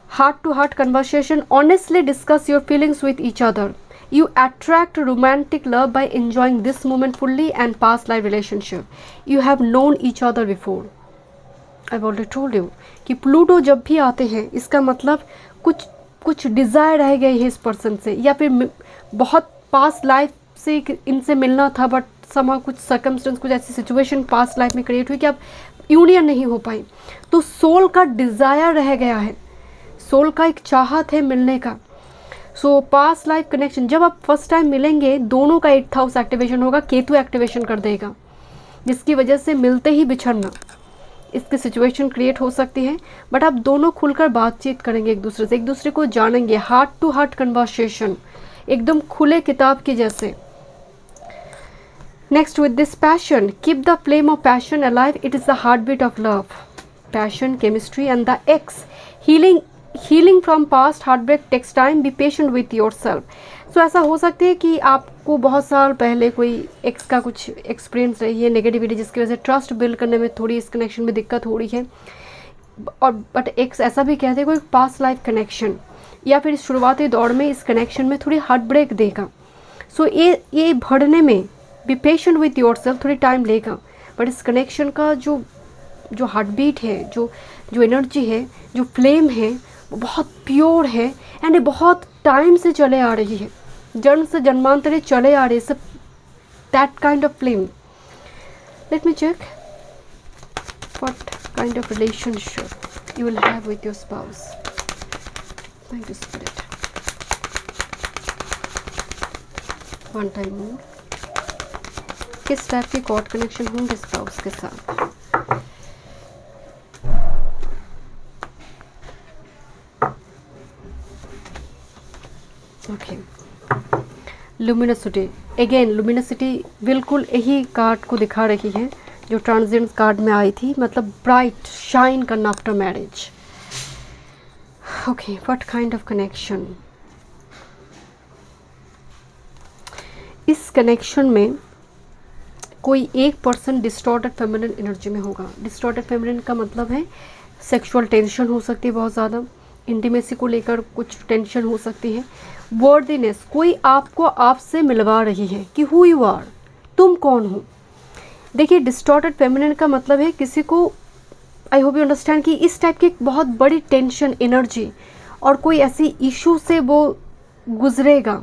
heart to heart conversation, honestly discuss your feelings with each other, you attract romantic love by enjoying this moment fully and past life relationship, you have known each other before. I've already told you कि प्लूटो जब भी आते हैं इसका मतलब कुछ डिज़ायर रह गई है इस पर्सन से, या फिर बहुत पास्ट लाइफ से इनसे मिलना था, बट समा कुछ सर्कमस्टेंस, कुछ ऐसी सिचुएशन पास्ट लाइफ में क्रिएट हुई कि अब यूनियन नहीं हो पाई, तो सोल का डिज़ायर रह गया है, सोल का एक चाहत है मिलने का। सो पास्ट लाइफ कनेक्शन, जब आप फर्स्ट टाइम मिलेंगे दोनों का 8th हाउस एक्टिवेशन होगा, केतु एक्टिवेशन कर देगा, जिसकी वजह से मिलते ही बिछड़ना, इसकी सिचुएशन क्रिएट हो सकती है। बट आप दोनों खुलकर बातचीत करेंगे एक दूसरे से, एक दूसरे को जानेंगे, हार्ट टू हार्ट कन्वर्सेशन, एकदम खुले किताब के जैसे। Next, with this passion, keep the flame of passion alive, it is the heart beat of love, passion, chemistry and the ex, healing from past heart break takes time, be patient with yourself. So ऐसा हो सकता है कि आपको बहुत साल पहले कोई एक्स का कुछ एक्सपीरियंस रही है, नेगेटिविटी, जिसकी वजह से ट्रस्ट बिल्ड करने में थोड़ी इस कनेक्शन में दिक्कत हो रही है, और बट एक्स ऐसा भी कहते हैं कोई पास्ट लाइफ कनेक्शन, या फिर शुरुआती दौर में इस कनेक्शन में थोड़ी हार्ट ब्रेक देगा। सो ये बढ़ने में B patient with your self थोड़ी टाइम लेगा, बट इस कनेक्शन का जो हार्ट बीट है, जो एनर्जी है, जो फ्लेम है, वो बहुत प्योर है, एंड ये बहुत टाइम से चले आ रही है, जन्म से जन्मांतरे चले आ रही है सब, that kind of flame. Let me check what kind of relationship you will have with your spouse. Thank you spirit. One time more, किस टाइप के कॉर्ड कनेक्शन होंगे स्पाउस के साथ? ओके, लुमिनसिटी, अगेन लुमिनसिटी बिल्कुल यही कार्ड को दिखा रही है जो ट्रांजिएंट कार्ड में आई थी, मतलब ब्राइट शाइन करना after marriage. Okay, what kind of connection? इस कनेक्शन में कोई एक पर्सन डिस्टॉर्टेड फेमिनिन एनर्जी में होगा। डिस्टॉर्टेड फेमिनिन का मतलब है सेक्सुअल टेंशन हो सकती है, बहुत ज़्यादा इंटीमेसी को लेकर कुछ टेंशन हो सकती है। वर्दीनेस, कोई आपको आपसे मिलवा रही है कि हु यू आर, तुम कौन हो। देखिए, डिस्टॉर्टेड फेमिनिन का मतलब है किसी को, आई होप यू अंडरस्टैंड, कि इस टाइप की बहुत बड़ी टेंशन एनर्जी और कोई ऐसी इशू से वो गुजरेगा,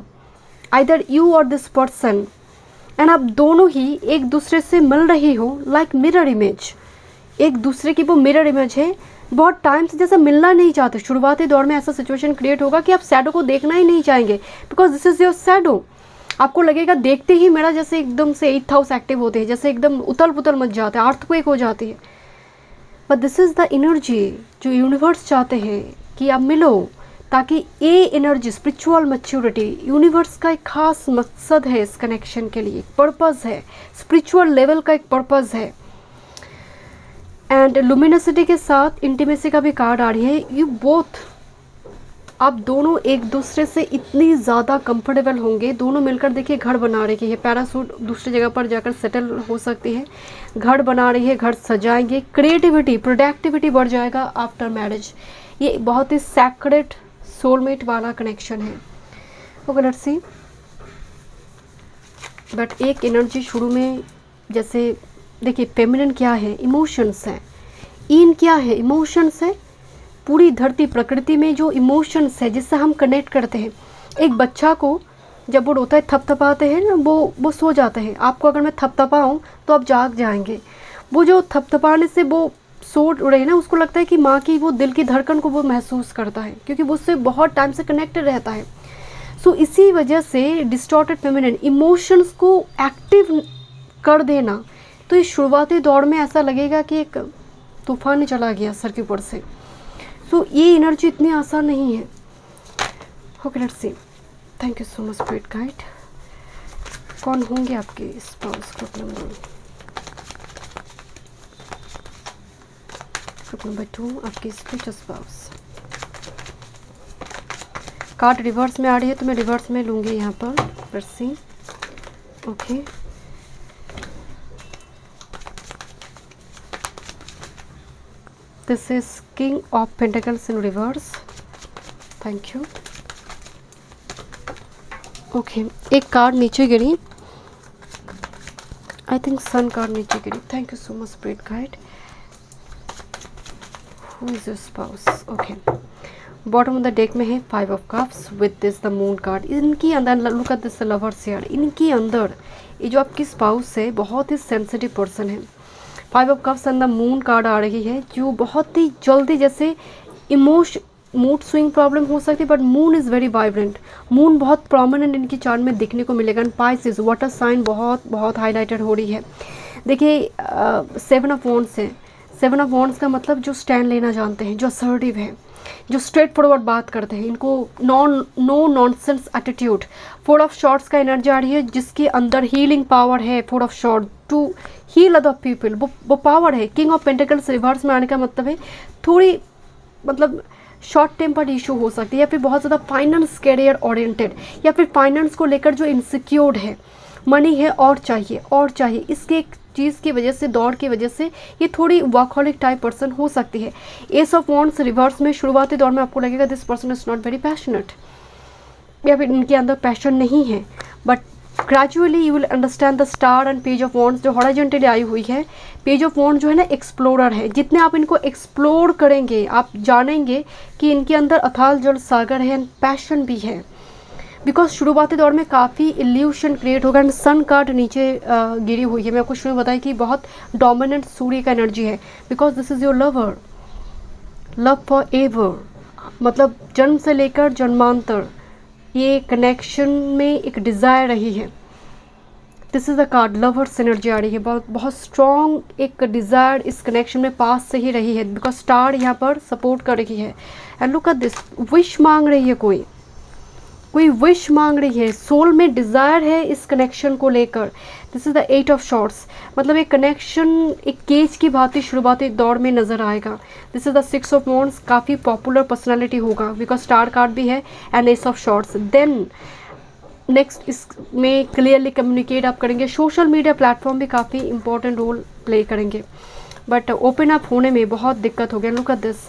आइदर यू और दिस पर्सन, एंड आप दोनों ही एक दूसरे से मिल रही हो, लाइक मिरर इमेज, एक दूसरे की वो मिरर इमेज है, बहुत टाइम से जैसे मिलना नहीं चाहते। शुरुआती दौर में ऐसा सिचुएशन क्रिएट होगा कि आप शैडो को देखना ही नहीं चाहेंगे, because this is your shadow. आपको लगेगा देखते ही मेरा जैसे एकदम से 8th हाउस एक्टिव होते हैं, जैसे एकदम उतल पुतल मच जाता है, अर्थक्वेक हो जाती है। But this is the energy जो यूनिवर्स चाहते हैं कि आप मिलो, ताकि ये एनर्जी, स्पिरिचुअल मैच्योरिटी, यूनिवर्स का एक खास मकसद है इस कनेक्शन के लिए, पर्पज़ है, स्पिरिचुअल लेवल का एक पर्पज़ है। एंड लुमिनसिटी के साथ इंटीमेसी का भी कार्ड आ रही है। यू बोथ, आप दोनों एक दूसरे से इतनी ज़्यादा कंफर्टेबल होंगे, दोनों मिलकर देखिए घर बना रही है, पैरासूट दूसरी जगह पर जाकर सेटल हो सकती है, घर बना रही है, घर सजाएंगे, क्रिएटिविटी, प्रोडक्टिविटी बढ़ जाएगा आफ्टर मैरिज। ये बहुत ही सैक्रेड सोलमेट वाला कनेक्शन है। Okay, let's C. बट एक एनर्जी शुरू में, जैसे देखिए फेमिनिन क्या है, इमोशंस है, इन क्या है, इमोशंस है, पूरी धरती प्रकृति में जो इमोशंस है जिससे हम कनेक्ट करते हैं। एक बच्चा को जब वो रोता है, थपथपाते हैं ना, वो सो जाते हैं। आपको अगर मैं थपथपाऊँ तो आप जाग जाएंगे। वो जो थपथपाने से वो सो रहे हैं ना, उसको लगता है कि माँ की वो दिल की धड़कन को वो महसूस करता है, क्योंकि वो उससे बहुत टाइम से कनेक्टेड रहता है। सो इसी वजह से डिस्टॉर्टेड फेमिनिन इमोशंस को एक्टिव कर देना, तो इस शुरुआती दौर में ऐसा लगेगा कि एक तूफान ही चला गया सर के ऊपर से। सो ये एनर्जी इतनी आसान नहीं है। Okay, let's C. Thank you so much spirit guide. कौन होंगे आपके स्पाउस? ग्रुप नंबर 2 आपके स्पिरिचुअल स्पाउस। कार्ड रिवर्स में आ रही है तो मैं रिवर्स में लूँगी यहाँ पर। Let's see. Okay, this is king of pentacles in reverse. Thank you. Okay, एक कार्ड नीचे गिरी, आई थिंक सन कार्ड नीचे गिरी। Thank you so much spirit guide. Who is your spouse? Okay, bottom of the deck में है 5 of cups with this the moon card. इनकी अंदर look at this lovers here. इनकी अंदर ये जो आपकी स्पाउस है बहुत ही सेंसिटिव पर्सन है। 5 of cups and the moon card आ रही है, जो बहुत ही जल्दी, जैसे मूड स्विंग प्रॉब्लम हो सकती है, but moon is very vibrant. Moon बहुत प्रोमिनेंट इनकी चार्ट में दिखने को मिलेगा। एंड पाइसेस वाटर साइन बहुत हाईलाइटेड हो रही है। देखिए 7 ऑफ वॉन्ड्स है। 7 ऑफ वॉन्ड्स का मतलब जो स्टैंड लेना जानते हैं, जो असर्टिव है, जो स्ट्रेट फॉरवर्ड बात करते हैं, इनको no nonsense attitude. 4 of swords का एनर्जी आ रही है, जिसके अंदर हीलिंग पावर है। 4 of sword to heal other people, वो पावर है। किंग ऑफ पेंटिकल्स रिवर्स में आने का मतलब है थोड़ी मतलब शॉर्ट टेम्पर्ड इशू हो सकती है, या फिर बहुत ज़्यादा फाइनेंस कैरियर ओरिएंटेड, या फिर फाइनेंस को लेकर जो इनसिक्योर्ड है, मनी है और चाहिए, इसके एक चीज़ की वजह से, दौड़ की वजह से ये थोड़ी वर्कहॉलिक टाइप पर्सन हो सकती है। एस ऑफ वॉन्ड्स रिवर्स में शुरुआती दौर में आपको लगेगा this person is not very passionate, या फिर इनके अंदर पैशन नहीं है, but gradually you will understand the star and page of wands जो हॉरिजॉन्टली आई हुई है। पेज ऑफ वॉन्ड जो है ना एक्सप्लोरर है। जितने आप इनको एक्सप्लोर करेंगे, आप जानेंगे कि इनके अंदर अथाल जल सागर है एंड पैशन भी है। बिकॉज शुरुआती दौर में काफ़ी इल्यूशन क्रिएट होगा। एंड सन कार्ड नीचे गिरी हुई है। मैं आपको शुरू में बताया कि बहुत डोमिनेंट सूर्य का एनर्जी है। Because this is your lover, love for ever, मतलब जन्म से लेकर जन्मांतर ये कनेक्शन में एक डिज़ायर रही है। This is the card lovers energy आ रही है। बहुत स्ट्रॉन्ग एक डिज़ायर इस कनेक्शन में पास से ही रही है, बिकॉज स्टार यहाँ पर सपोर्ट कर रही है। And look at this, wish मांग रही है, कोई विश मांग रही है। सोल में डिज़ायर है इस कनेक्शन को लेकर। This is the 8 of shorts, मतलब एक कनेक्शन एक केज की भांति शुरुआती दौर में नज़र आएगा। This is the 6 of wands, काफ़ी पॉपुलर पर्सनालिटी होगा, बिकॉज स्टार कार्ड भी है and ace of swords. Then next इसमें क्लियरली कम्युनिकेट आप करेंगे। सोशल मीडिया प्लेटफॉर्म भी काफ़ी इंपॉर्टेंट रोल प्ले करेंगे, बट ओपन अप होने में बहुत दिक्कत हो गया। Look at this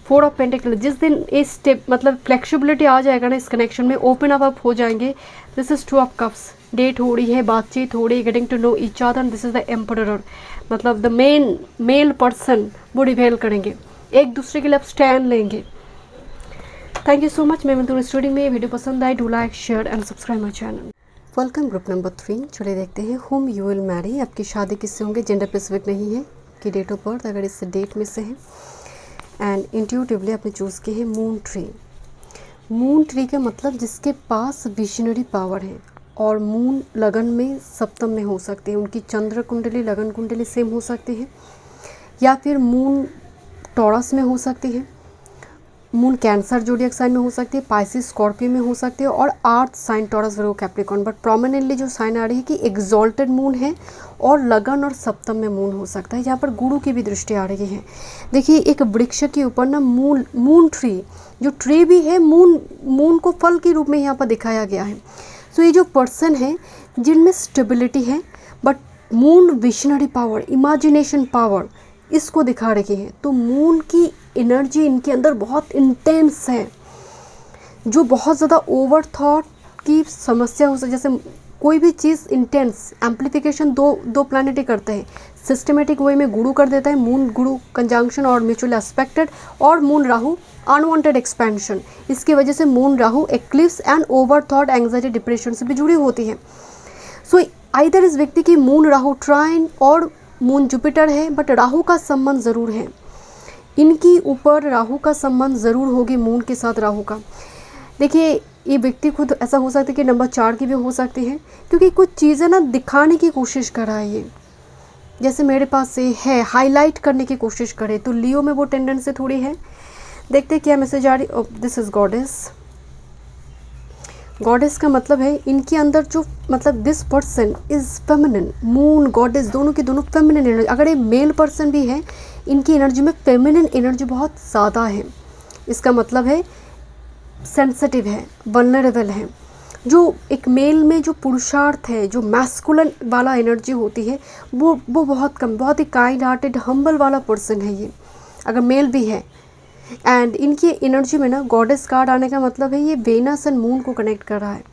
4 of pentacle. जिस दिन इस स्टेप मतलब फ्लेक्सिबिलिटी आ जाएगा ना इस कनेक्शन में, ओपन अप हो जाएंगे। This is 2 of cups, date हो रही है, बातचीत हो रही है, getting to know each other. This is the emperor, मतलब द मेल पर्सन वो रिवेल करेंगे, एक दूसरे के लिए आप स्टैंड लेंगे। Thank you so much. मैं मिलती हूँ स्टूडियो में। वीडियो पसंद आए, do like share and subscribe my channel. Welcome group number 3। चलिए देखते हैं होम यू विल मैरी। आपकी शादी किससे होंगे, जेंडर स्पेसिफिक नहीं है कि डेट ऑफ बर्थ अगर इस डेट में से है। एंड इंट्यूटिवली आपने चूज़ की है मून ट्री। मून ट्री का मतलब जिसके पास विजनरी पावर है, और मून लगन में सप्तम में हो सकती है। उनकी चंद्र कुंडली लगन कुंडली सेम हो सकती है, या फिर मून टॉरस में हो सकती है, मून कैंसर जोडियक साइन में हो सकती है, पाइसिस स्कॉर्पियो में हो सकती है, और earth sign Taurus Virgo Capricorn. But prominently जो साइन आ रही है कि एग्जॉल्टेड मून है और लगन और सप्तम में मून हो सकता है। यहाँ पर गुरु की भी दृष्टि आ रही है। देखिए एक वृक्ष के ऊपर ना मून ट्री, जो ट्री भी है मून को फल के रूप में यहाँ पर दिखाया गया है। सो ये जो पर्सन है जिनमें स्टेबिलिटी है, but moon visionary power, imagination power इसको दिखा रही है। तो मून की एनर्जी इनके अंदर बहुत इंटेंस है, जो बहुत ज़्यादा ओवर थॉट की समस्या हो सकती, जैसे कोई भी चीज़ इंटेंस एम्पलीफिकेशन दो प्लानिट ही करते हैं। सिस्टमेटिक वे में गुरु कर देता है, मून गुरु कंजंक्शन और म्यूचुअल एस्पेक्टेड, और मून राहु अनवांटेड एक्सपेंशन। इसकी वजह से moon Rahu eclipse and over thought anxiety depression से भी जुड़ी होती है। सो आइदर इस व्यक्ति की मून राहु ट्राइन और मून जुपिटर है, बट राहु का संबंध ज़रूर है, इनकी ऊपर राहु का संबंध ज़रूर होगी, मून के साथ राहु का। देखिए ये व्यक्ति खुद ऐसा हो सकता है कि नंबर 4 की भी हो सकती है, क्योंकि कुछ चीज़ें ना दिखाने की कोशिश कर रहा है ये, जैसे मेरे पास से है, हाईलाइट करने की कोशिश करे, तो लियो में वो टेंडेंसी थोड़ी है। देखते हैं क्या मैसेज आ रही। This is goddess. गॉडेस का मतलब है इनके अंदर जो, मतलब this person is feminine. Moon goddess दोनों की दोनों फेमिनिन एनर्जी। अगर ये मेल पर्सन भी है, इनकी एनर्जी में फेमिनिन एनर्जी बहुत ज़्यादा है। इसका मतलब है सेंसिटिव है, वल्नरेबल है। जो एक मेल में जो पुरुषार्थ है, जो मैस्कुलिन वाला एनर्जी होती है, वो बहुत कम, बहुत ही काइंड हार्टेड हम्बल वाला पर्सन है ये, अगर मेल भी है। एंड इनकी एनर्जी में ना गॉडेस कार्ड आने का मतलब है ये वेनस एंड मून को कनेक्ट कर रहा है,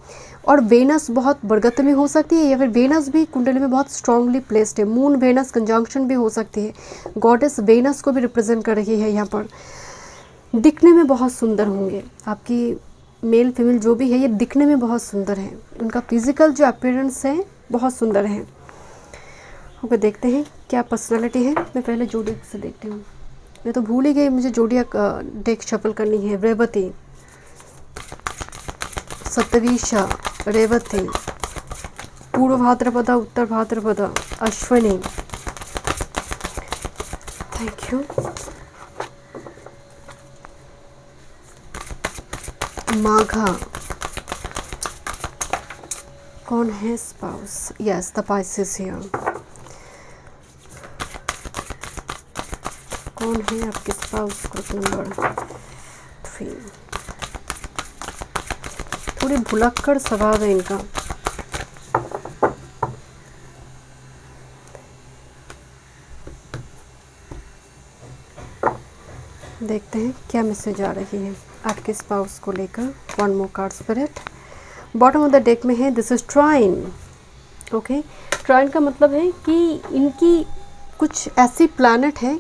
और वेनस बहुत बरगत में हो सकती है, या फिर वेनस भी कुंडली में बहुत स्ट्रांगली प्लेस्ड है। मून वेनस कंजंक्शन भी हो सकती है। गॉडेस वेनस को भी रिप्रेजेंट कर रही है यहाँ पर। दिखने में बहुत सुंदर होंगे आपकी मेल फीमेल जो भी है, ये दिखने में बहुत सुंदर है। उनका फिजिकल जो अपीयरेंस है बहुत सुंदर है। ओके, देखते हैं क्या पर्सनालिटी है। मैं पहले जोडियक से देखती हूँ, मैं तो भूल ही गई, मुझे जोडियक डेक शफल करनी है। रेवती, सतवीशा, रेवती, पूर्व भाद्रपदा, उत्तर भाद्रपदा, अश्विनी। Thank you. माघा, कौन है spouse? Yes, the Pisces here. कौन है आपके स्पाउस? Group number 3। थोड़ी भुलक्कड़ स्वभाव है इनका। देखते हैं क्या मैसेज आ रही है आपके स्पाउस को लेकर। One more card spirit. Bottom of the deck में है दिस इज ट्राइन। ओके, ट्राइन का मतलब है कि इनकी कुछ ऐसी प्लैनेट है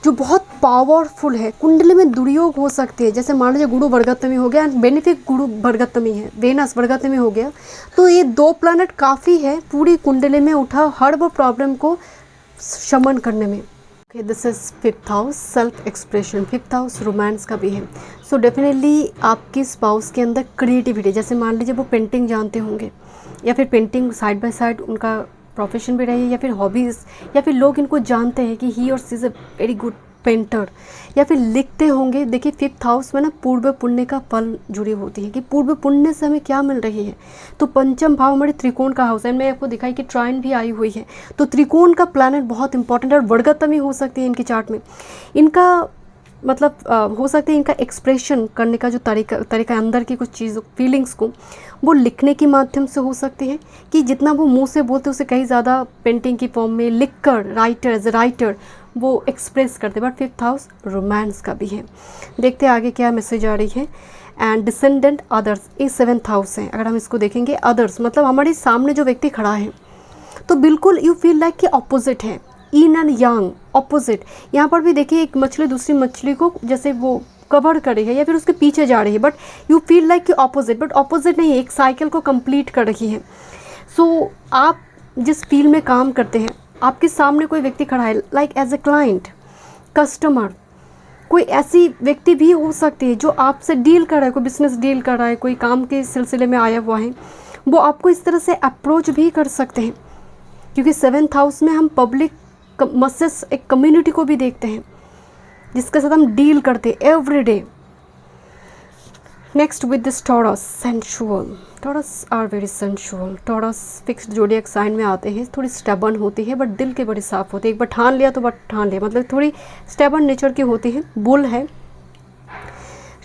जो बहुत पावरफुल है। कुंडली में दुर्योग हो सकती है, जैसे मान लीजिए गुरु वर्गतमी हो गया, बेनिफिक गुरु वर्गतमी है, वेनस वर्गतमी हो गया, तो ये 2 प्लैनेट काफ़ी है पूरी कुंडली में उठा हर वो प्रॉब्लम को शमन करने में। Okay, this is 5th house, self expression. 5th house romance का भी है। सो डेफिनेटली आपकी स्पाउस के अंदर क्रिएटिविटी, जैसे मान लीजिए वो पेंटिंग जानते होंगे, या फिर पेंटिंग साइड बाय साइड उनका प्रोफेशन भी रही है, या फिर हॉबीज़, या फिर लोग इनको जानते हैं कि he or she is a very good painter, या फिर लिखते होंगे। देखिए 5th हाउस में ना पूर्व पुण्य का फल जुड़ी होती है कि पूर्व पुण्य से हमें क्या मिल रही है। तो पंचम भाव हमारे त्रिकोण का हाउस है। मैं आपको दिखाई कि ट्राइन भी आई हुई है, तो त्रिकोण का प्लैनेट बहुत इंपॉर्टेंट है, और वर्गतमी हो सकती है इनकी चार्ट में। इनका मतलब हो सकता है इनका एक्सप्रेशन करने का जो तरीका अंदर की कुछ चीज़ फीलिंग्स को वो लिखने के माध्यम से हो सकती है, कि जितना वो मुंह से बोलते उससे कहीं ज़्यादा पेंटिंग की फॉर्म में लिखकर राइटर एज ए राइटर वो एक्सप्रेस करते। बट 5th हाउस रोमांस का भी है। देखते हैं आगे क्या मैसेज आ रही है। एंड डिसेंडेंट अदर्स, ये 7th हाउस है। अगर हम इसको देखेंगे अदर्स मतलब हमारे सामने जो व्यक्ति खड़ा है, तो बिल्कुल यू फील लाइक कि अपोजिट है, इन एंड यांग ऑपोजिट। यहाँ पर भी देखिए एक मछली दूसरी मछली को जैसे वो कवर कर रही है या फिर उसके पीछे जा रही है, बट यू फील लाइक कि ऑपोजिट, बट ऑपोजिट नहीं है, एक साइकिल को कंप्लीट कर रही है। सो आप जिस फील्ड में काम करते हैं, आपके सामने कोई व्यक्ति खड़ा है, like as a client, customer, कोई ऐसी व्यक्ति भी हो सकती है जो आपसे डील कर रहा है, कोई बिजनेस डील कर रहा है, कोई काम के सिलसिले में आया हुआ है, वो आपको इस तरह से अप्रोच भी कर सकते हैं, क्योंकि 7th हाउस में हम पब्लिक मसेस एक कम्युनिटी को भी देखते हैं जिसके साथ हम डील करते हैं every day. Next with this Taurus, sensual. Taurus are very sensual. Taurus fixed zodiac sign में आते हैं, थोड़ी स्टेबन होती है, बट दिल के बड़े साफ होते हैं। एक बार ठान लिया तो बट ठान लिया, मतलब थोड़ी स्टेबन नेचर की होती है। बुल है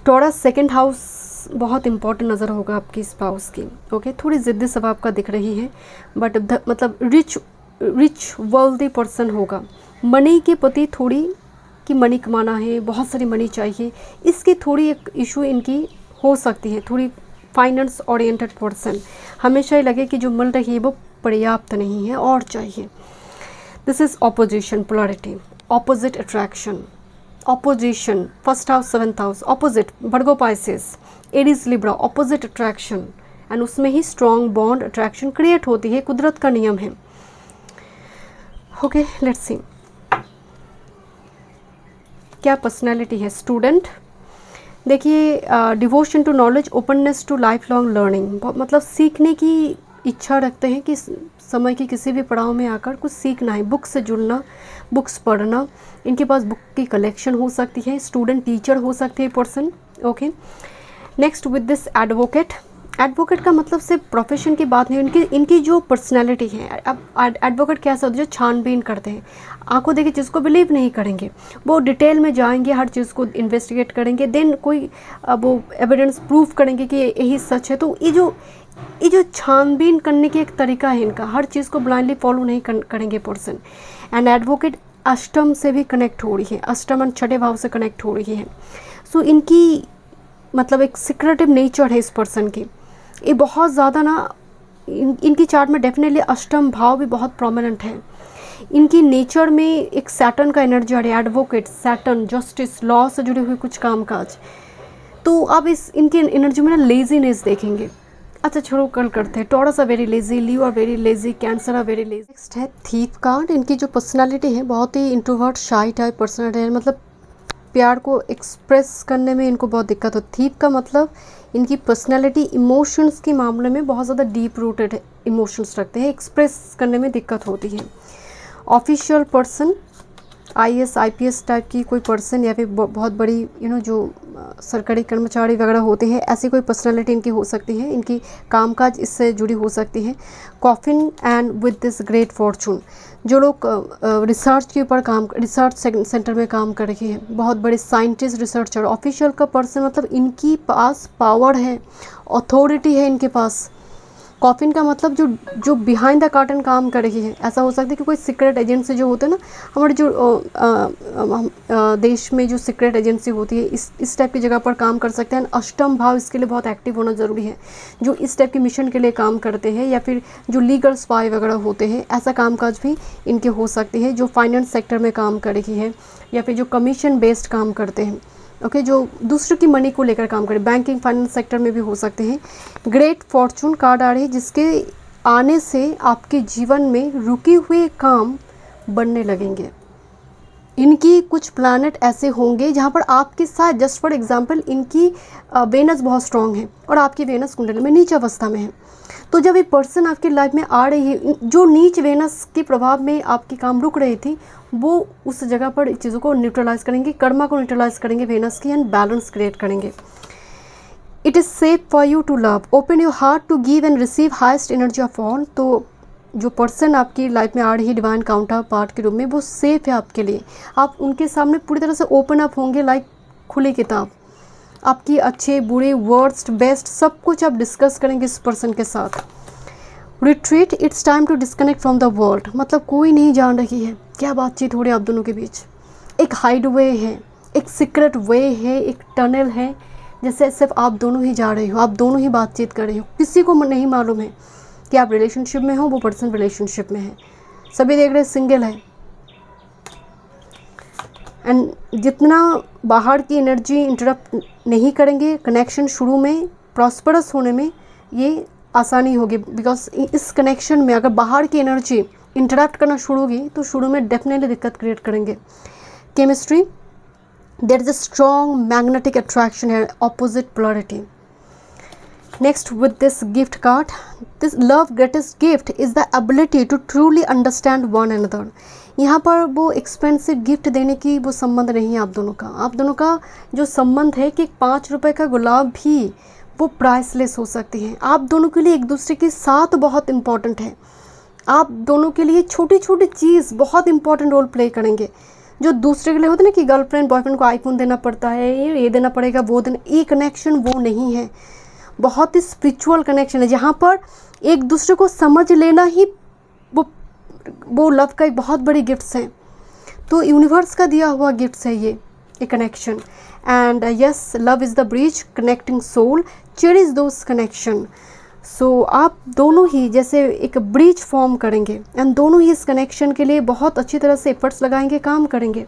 टॉरस। 2nd हाउस बहुत इंपॉर्टेंट नज़र होगा आपकी स्पाउस की। ओके, थोड़ी ज़िद्दी स्वभाव का दिख रही है, बट मतलब रिच वेल्दी पर्सन होगा। मनी के प्रति थोड़ी कि मनी कमाना है, बहुत सारी मनी चाहिए, इसकी थोड़ी एक इशू इनकी हो सकती है, थोड़ी फाइनेंस ओरिएंटेड पर्सन, हमेशा ही लगे कि जो मिल रही है वो पर्याप्त नहीं है और चाहिए। This is opposition, polarity, opposite attraction, opposition, first house, seventh house, opposite, Virgo Pisces, Aries Libra, opposite attraction, and उसमें ही स्ट्रॉन्ग बॉन्ड अट्रैक्शन क्रिएट होती है, कुदरत का नियम है। ओके, लेट्स सी क्या पर्सनैलिटी है। स्टूडेंट, देखिए devotion to knowledge, openness to life long learning, मतलब सीखने की इच्छा रखते हैं कि समय के किसी भी पड़ाव में आकर कुछ सीखना है, बुक से जुड़ना, बुक्स पढ़ना, इनके पास बुक की कलेक्शन हो सकती है, स्टूडेंट टीचर हो सकती है person. Okay, next with this advocate, advocate का मतलब सिर्फ प्रोफेशन की बात नहीं, इनकी जो पर्सनैलिटी है। अब एडवोकेट कैसा होता है, जो छानबीन करते हैं, आंखों देखे चीज़ को बिलीव नहीं करेंगे, वो डिटेल में जाएंगे, हर चीज़ को इन्वेस्टिगेट करेंगे, देन कोई वो एविडेंस प्रूफ करेंगे कि यही सच है। तो ये जो छानबीन करने की एक तरीका है इनका, हर चीज़ को ब्लाइंडली फॉलो नहीं करेंगे पर्सन। एंड एडवोकेट अष्टम से भी कनेक्ट हो रही है, अष्टम एंड छठे भाव से कनेक्ट हो रही है। सो इनकी मतलब एक सीक्रेटिव नेचर है इस पर्सन की, ये बहुत ज़्यादा ना इनकी चार्ट में डेफिनेटली अष्टम भाव भी बहुत प्रोमिनेंट है। इनकी नेचर में एक सैटर्न का एनर्जी आ रही है, एडवोकेट, सैटर्न, जस्टिस, लॉ से जुड़े हुए कुछ कामकाज। तो आप इनकी एनर्जी में ना लेजीनेस देखेंगे। अच्छा छोड़ो, कल करते हैं। Taurus are very lazy, Leo are very lazy, Cancer are very lazy. Next है थीफ कार्ड। इनकी जो पर्सनालिटी है बहुत ही इंट्रोवर्ट, शाई टाइप पर्सनालिटी है, मतलब प्यार को एक्सप्रेस करने में इनको बहुत दिक्कत होती है। थीफ का मतलब इनकी पर्सनालिटी इमोशंस के मामले में बहुत ज़्यादा डीप रूटेड इमोशंस रखते हैं, एक्सप्रेस करने में दिक्कत होती है। Official person, IAS IPS type की कोई पर्सन, या फिर बहुत बड़ी जो सरकारी कर्मचारी वगैरह होते हैं, ऐसी कोई पर्सनालिटी इनकी हो सकती है, इनकी कामकाज इससे जुड़ी हो सकती है। Coffin and with this great Fortune, जो लोग रिसर्च के ऊपर रिसर्च सेंटर में काम कर रही है, बहुत बड़े साइंटिस्ट, रिसर्चर। ऑफिशियल का पर्सन मतलब इनकी पास पावर है, अथॉरिटी है इनके पास। कॉफिन का मतलब जो बिहाइंड द कर्टन काम कर रही है, ऐसा हो सकता है कि कोई सीक्रेट एजेंसी जो होते हैं ना, हमारे जो देश में जो सीक्रेट एजेंसी होती है, इस टाइप की जगह पर काम कर सकते हैं। अष्टम भाव इसके लिए बहुत एक्टिव होना ज़रूरी है, जो इस टाइप के मिशन के लिए काम करते हैं, या फिर जो लीगल स्पाई वगैरह होते हैं, ऐसा कामकाज भी इनके हो सकती है। जो फाइनेंस सेक्टर में काम कर रही है, या फिर जो कमीशन बेस्ड काम करते हैं, ओके, जो दूसरों की मनी को लेकर काम करें, बैंकिंग फाइनेंस सेक्टर में भी हो सकते हैं। ग्रेट फॉर्चून कार्ड आ रही है, जिसके आने से आपके जीवन में रुके हुए काम बनने लगेंगे। इनकी कुछ प्लैनेट ऐसे होंगे जहाँ पर आपके साथ, जस्ट फॉर एग्जांपल, इनकी वेनस बहुत स्ट्रांग है और आपकी वेनस कुंडली में नीच अवस्था में है। तो जब ये पर्सन आपकी लाइफ में आ रही है, जो नीच वेनस के प्रभाव में आपकी काम रुक रही थी, वो उस जगह पर चीज़ों को न्यूट्रलाइज करेंगे, कर्मा को न्यूट्रलाइज करेंगे वेनस की, एंड बैलेंस क्रिएट करेंगे। It is safe for you to love, open your heart to give and receive highest energy of all. तो जो पर्सन आपकी लाइफ में आ रही है डिवाइन काउंटर पार्ट के रूप में, वो सेफ है आपके लिए। आप उनके सामने पूरी तरह से ओपन अप होंगे, लाइक खुली किताब। आपकी अच्छे बुरे, वर्स्ट बेस्ट, सब कुछ आप डिस्कस करेंगे इस पर्सन के साथ। Retreat, it's time to disconnect from the world, मतलब कोई नहीं जान रही है क्या बातचीत हो रही है आप दोनों के बीच। एक हाइड वे है, एक सीक्रेट वे है, एक टनल है, जैसे सिर्फ आप दोनों ही जा रहे हो, आप दोनों ही बातचीत कर रहे हो, किसी को नहीं मालूम है कि आप रिलेशनशिप में हो, वो पर्सन रिलेशनशिप में है, सभी देख रहे सिंगल है। एंड जितना बाहर की एनर्जी इंटरप्ट नहीं करेंगे, कनेक्शन शुरू में प्रॉस्परस होने में ये आसानी होगी, बिकॉज इस कनेक्शन में अगर बाहर की एनर्जी इंटरप्ट करना शुरू होगी तो शुरू में डेफिनेटली दिक्कत क्रिएट करेंगे। Chemistry, there is a strong magnetic attraction है, opposite polarity. Next with this gift card, this love greatest gift is the ability to truly understand one another. यहाँ पर वो एक्सपेंसिव गिफ्ट देने की वो संबंध नहीं है आप दोनों का। आप दोनों का जो संबंध है कि 5 रुपए का गुलाब भी वो प्राइसलेस हो सकती है। आप दोनों के लिए एक दूसरे के साथ बहुत इम्पॉर्टेंट है। आप दोनों के लिए छोटी छोटी चीज़ बहुत इंपॉर्टेंट रोल प्ले करेंगे। जो दूसरे के लिए होते हैं ना कि गर्लफ्रेंड बॉयफ्रेंड को आईफोन देना पड़ता है, ये देना पड़ेगा, वो देना, ये कनेक्शन वो नहीं है। बहुत ही स्पिरिचुअल कनेक्शन है, जहाँ पर एक दूसरे को समझ लेना ही वो लव का एक बहुत बड़ी गिफ्ट्स हैं। तो यूनिवर्स का दिया हुआ गिफ्ट्स है ये। a connection. And yes, love is the bridge connecting soul, cherish those connection. So आप दोनों ही जैसे एक ब्रिज फॉर्म करेंगे एंड दोनों ही इस कनेक्शन के लिए बहुत अच्छी तरह से एफर्ट्स लगाएंगे, काम करेंगे।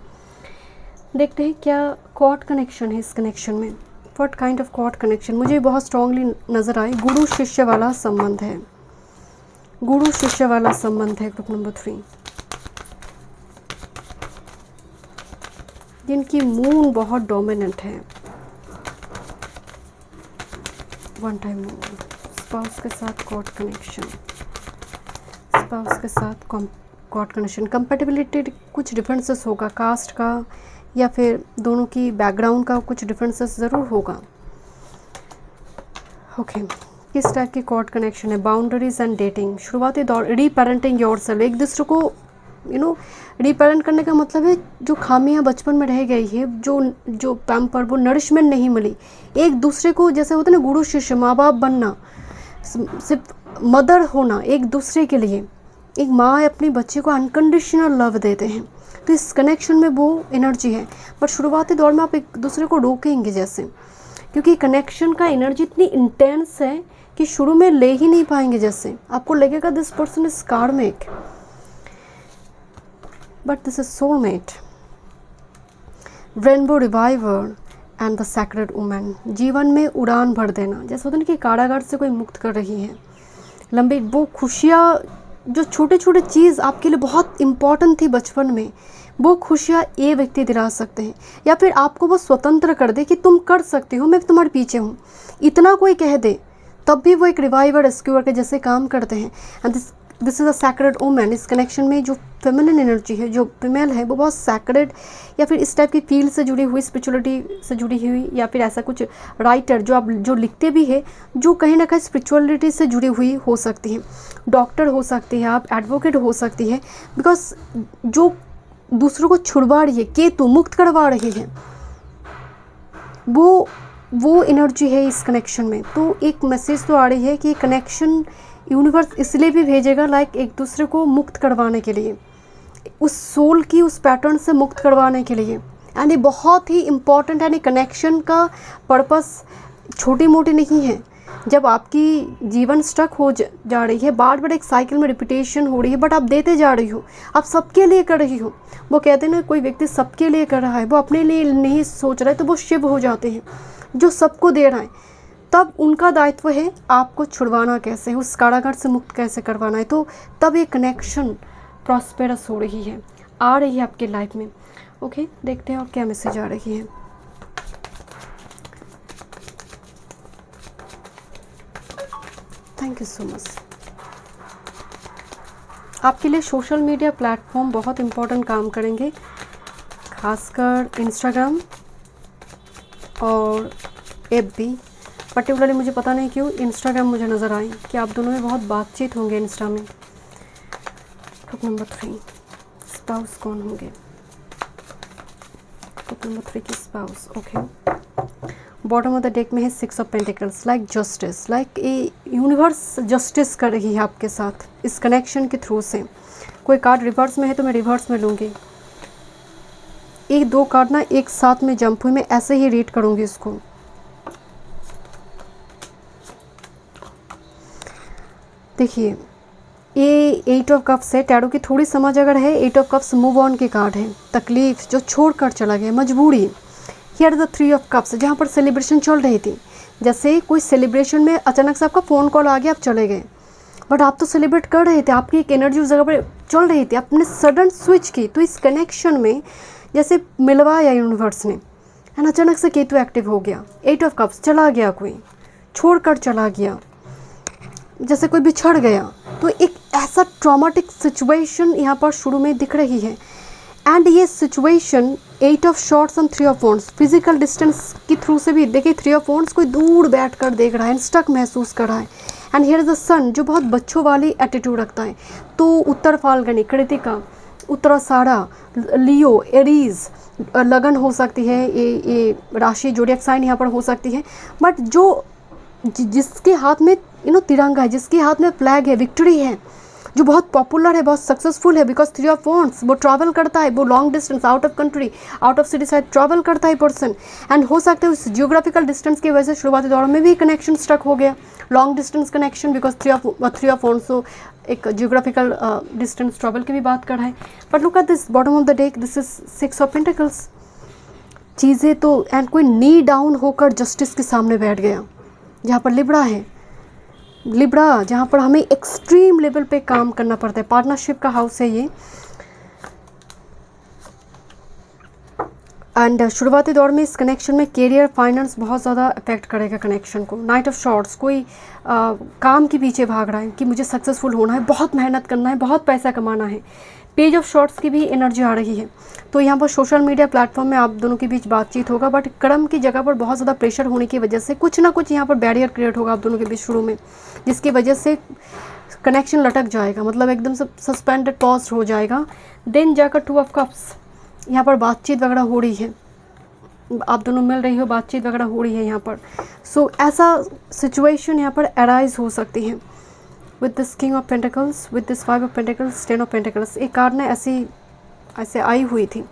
देखते हैं क्या कॉर्ड कनेक्शन है इस कनेक्शन में, what kind of cord connection मुझे बहुत स्ट्रांगली नज़र आए। गुरु शिष्य वाला संबंध है, गुरु शिष्य वाला संबंध है ग्रुप नंबर 3, जिनकी मून बहुत डोमिनेंट है। वन टाइम मून, स्पाउस के साथ कॉर्ड कनेक्शन, स्पाउस के साथ कॉर्ड कनेक्शन। कंपेटिबिलिटी कुछ डिफरेंसेस होगा, कास्ट का या फिर दोनों की बैकग्राउंड का कुछ डिफरेंसेस ज़रूर होगा। ओके किस टाइप की कॉर्ड कनेक्शन है? बाउंड्रीज एंड डेटिंग, शुरुआती दौर, रीपेरेंटिंग योरसेल्फ, एक दूसरे को रीपेरेंट करने का मतलब है जो खामियां बचपन में रह गई है, जो पैम्पर, वो नरिशमेंट नहीं मिली, एक दूसरे को जैसे होता है ना गुरु शिष्य, माँ बाप बनना, सिर्फ मदर होना एक दूसरे के लिए। एक माँ अपनी बच्चे को अनकंडीशनल लव देते हैं, तो इस कनेक्शन में वो एनर्जी है। बट शुरुआती दौर में आप एक दूसरे को रोकेंगे जैसे, क्योंकि कनेक्शन का एनर्जी इतनी इंटेंस है कि शुरू में ले ही नहीं पाएंगे, जैसे आपको लगेगा दिस पर्सन इज कार्मिक but this is soulmate. Rainbow reviver and the sacred women, जीवन में उड़ान भर देना, जैसे होता है ना कि कारागार से कोई मुक्त कर रही है। लंबी वो खुशियाँ जो छोटे छोटे चीज़ आपके लिए बहुत इम्पॉर्टेंट थी बचपन में, वो खुशियाँ ये व्यक्ति दिला सकते हैं, या फिर आपको वो स्वतंत्र कर दे कि तुम कर सकती हो, मैं तुम्हारे पीछे हूँ, इतना कोई कह दे, तब भी वो एक रिवाइवर रेस्क्यूअर के जैसे काम करते हैं। And this is a sacred woman. इस कनेक्शन में जो फेमिनिन एनर्जी है, जो फीमेल है, वो बहुत सैक्रेड या फिर इस टाइप की फील्ड से जुड़ी हुई, स्पिरिचुअलिटी से जुड़ी हुई, या फिर ऐसा कुछ राइटर जो लिखते भी है, जो कहीं ना कहीं स्पिरिचुअलिटी से जुड़ी हुई हो सकती है। डॉक्टर हो सकती है आप, एडवोकेट हो सकती है, बिकॉज जो दूसरों को छुड़वा रही है, केतु मुक्त करवा रही है, वो एनर्जी है इस कनेक्शन में। तो एक मैसेज तो आ रही है कि कनेक्शन यूनिवर्स इसलिए भी भेजेगा लाइक एक दूसरे को मुक्त करवाने के लिए, उस सोल की उस पैटर्न से मुक्त करवाने के लिए। एंड ये बहुत ही इम्पॉर्टेंट है। कनेक्शन का पर्पस छोटी मोटी नहीं है। जब आपकी जीवन स्टक हो जा रही है, बार बार एक साइकिल में रिपीटेशन हो रही है, बट आप देते जा रही हो, आप सबके लिए कर रही हो। वो कहते हैं ना, कोई व्यक्ति सबके लिए कर रहा है, वो अपने लिए नहीं सोच रहा है, तो वो शिव हो जाते हैं जो सबको दे रहा है। तब उनका दायित्व है आपको छुड़वाना कैसे, उस कारागार से मुक्त कैसे करवाना है। तो तब ये कनेक्शन प्रॉस्पेरस हो रही है, आ रही है आपकी लाइफ में। ओके देखते हैं और क्या मैसेज आ रही है। Thank you so much. आपके लिए सोशल मीडिया प्लेटफॉर्म बहुत इम्पोर्टेंट काम करेंगे, खासकर इंस्टाग्राम और FB। पर्टिकुलरली मुझे पता नहीं क्यों इंस्टाग्राम मुझे नज़र आई कि आप दोनों में बहुत बातचीत होंगे इंस्टा में। ग्रुप नंबर 3 स्पाउस कौन होंगे? ग्रुप नंबर 3 की spouse. Okay bottom of the deck में है 6 of pentacles, like justice, like a universe justice कर रही है आपके साथ इस कनेक्शन के थ्रू से। कोई कार्ड रिवर्स में है तो मैं रिवर्स में लूँगी। एक दो कार्ड ना एक साथ में जंप हुई, मैं ऐसे ही रीड करूँगी इसको। देखिए ये 8 ऑफ कप्स है, टैरो की थोड़ी समझ अगर है, 8 ऑफ कप्स मूव ऑन के कार्ड है, तकलीफ जो छोड़कर चला गया, मजबूरी। हियर द 3 ऑफ कप्स, जहाँ पर सेलिब्रेशन चल रही थी, जैसे कोई सेलिब्रेशन में अचानक से आपका फ़ोन कॉल आ गया, आप चले गए, बट आप तो सेलिब्रेट कर रहे थे, आपकी एक एनर्जी उस जगह पर चल रही थी, आपने सडन स्विच की। तो इस कनेक्शन में जैसे मिलवाया यूनिवर्स ने, एंड अचानक से केतु एक्टिव हो गया। 8 ऑफ कप्स, चला गया, कोई छोड़कर चला गया, जैसे कोई बिछड़ गया। तो एक ऐसा ट्रॉमेटिक सिचुएशन यहाँ पर शुरू में दिख रही है। एंड ये situation 8 of shorts and 3 of wands, physical distance के थ्रू से भी देखिए, 3 ऑफ वॉन्ड्स कोई दूर बैठ कर देख रहा है, स्टक महसूस कर रहा है। एंड हियर इज द सन जो बहुत बच्चों वाली एटीट्यूड रखता है। तो उत्तर फाल्गुनी, कृतिका, उत्तराषाढ़ा, लियो, एरीज लगन हो सकती है, ये राशि जोडिएक साइन यहाँ पर हो सकती है। बट जो जिसके हाथ में तिरंगा है, जिसके हाथ में फ्लैग है, विक्ट्री है, जो बहुत पॉपुलर है, बहुत सक्सेसफुल है, बिकॉज 3 ऑफ वॉन्ड्स, वो ट्रैवल करता है, वो long distance, out of country, out of city side travel करता है पर्सन, एंड हो सकता है उस जियोग्राफिकल डिस्टेंस की वजह से शुरुआती दौर में भी कनेक्शन स्टक हो गया, long distance connection, because 3 of wands, तो एक जियोग्राफिकल डिस्टेंस ट्रैवल की भी बात कर रहा है। But look at this bottom of the deck, this is 6 of pentacles. चीज़ें तो एंड कोई नी डाउन होकर जस्टिस के सामने बैठ गया, जहाँ पर लिब्रा है, लिब्रा जहाँ पर हमें एक्सट्रीम लेवल पे काम करना पड़ता है। पार्टनरशिप का हाउस है ये, एंड शुरुआती दौर में इस कनेक्शन में कैरियर फाइनेंस बहुत ज़्यादा अफेक्ट करेगा कनेक्शन को। नाइट ऑफ शॉर्ट्स, कोई काम के पीछे भाग रहा है कि मुझे सक्सेसफुल होना है, बहुत मेहनत करना है, बहुत पैसा कमाना है। पेज ऑफ शॉर्ट्स की भी एनर्जी आ रही है, तो यहाँ पर सोशल मीडिया प्लेटफॉर्म में आप दोनों के बीच बातचीत होगा, बट कर्म की जगह पर बहुत ज़्यादा प्रेशर होने की वजह से कुछ ना कुछ यहाँ पर बैरियर क्रिएट होगा आप दोनों के बीच शुरू में, जिसकी वजह से कनेक्शन लटक जाएगा, मतलब एकदम से सस्पेंडेड पॉज हो जाएगा। देन जाकर 2 ऑफ कप्स, यहाँ पर बातचीत वगैरह हो रही है, आप दोनों मिल रही हो, बातचीत वगैरह हो रही है यहाँ पर। सो ऐसा सिचुएशन यहाँ पर अराइज हो सकती है with this king of pentacles, with this 5 of pentacles, 10 of pentacles. एक कार्ड ने ऐसे आई हुई थी,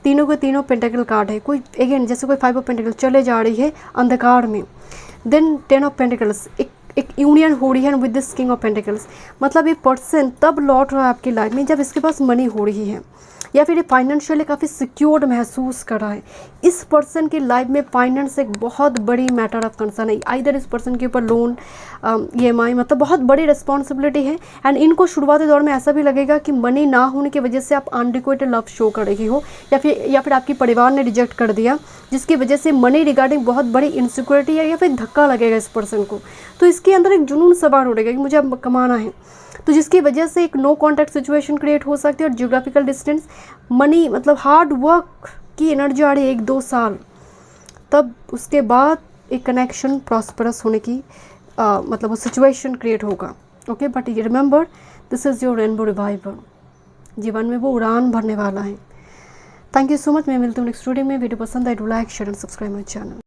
तीनों के तीनों पेंटिकल कार्ड है। कोई अगेन जैसे कोई 5 ऑफ पेंटिकल्स चले जा रही है अंधकार में, देन 10 ऑफ पेंटिकल्स, एक यूनियन हो रही है with this king of pentacles. मतलब ये पर्सन तब लौट रहा है आपकी लाइफ में जब इसके पास मनी हो रही है, या फिर ये फाइनेंशियली काफ़ी सिक्योर्ड महसूस कर रहा है। इस पर्सन की लाइफ में फाइनेंस एक बहुत बड़ी मैटर ऑफ कंसर्न है, आइदर इस पर्सन के ऊपर लोन, EMI, मतलब बहुत बड़ी रिस्पॉन्सिबिलिटी है। एंड इनको शुरुआती दौर में ऐसा भी लगेगा कि मनी ना होने की वजह से आप अनरिक्वेटेड लव शो कर रही हो, या फिर आपकी परिवार ने रिजेक्ट कर दिया, जिसकी वजह से मनी रिगार्डिंग बहुत बड़ी इनसिक्योरिटी है, या फिर धक्का लगेगा इस पर्सन को। तो इसके अंदर एक जुनून सवार हो रहेगा कि मुझे अब कमाना है, तो जिसकी वजह से एक नो कॉन्टैक्ट सिचुएशन क्रिएट हो सकती है। और जियोग्राफिकल डिस्टेंस, मनी, मतलब हार्ड वर्क की एनर्जी आ रही है 1-2 साल, तब उसके बाद एक कनेक्शन प्रॉस्परस होने की मतलब वो सिचुएशन क्रिएट होगा। ओके, बट ये remember, this is your rainbow reviver, जीवन में वो उड़ान भरने वाला है। Thank you so much. मैं मिलती हूँ नेक्स्ट वीडियो में। वीडियो पसंद आए तो like, share and subscribe my channel.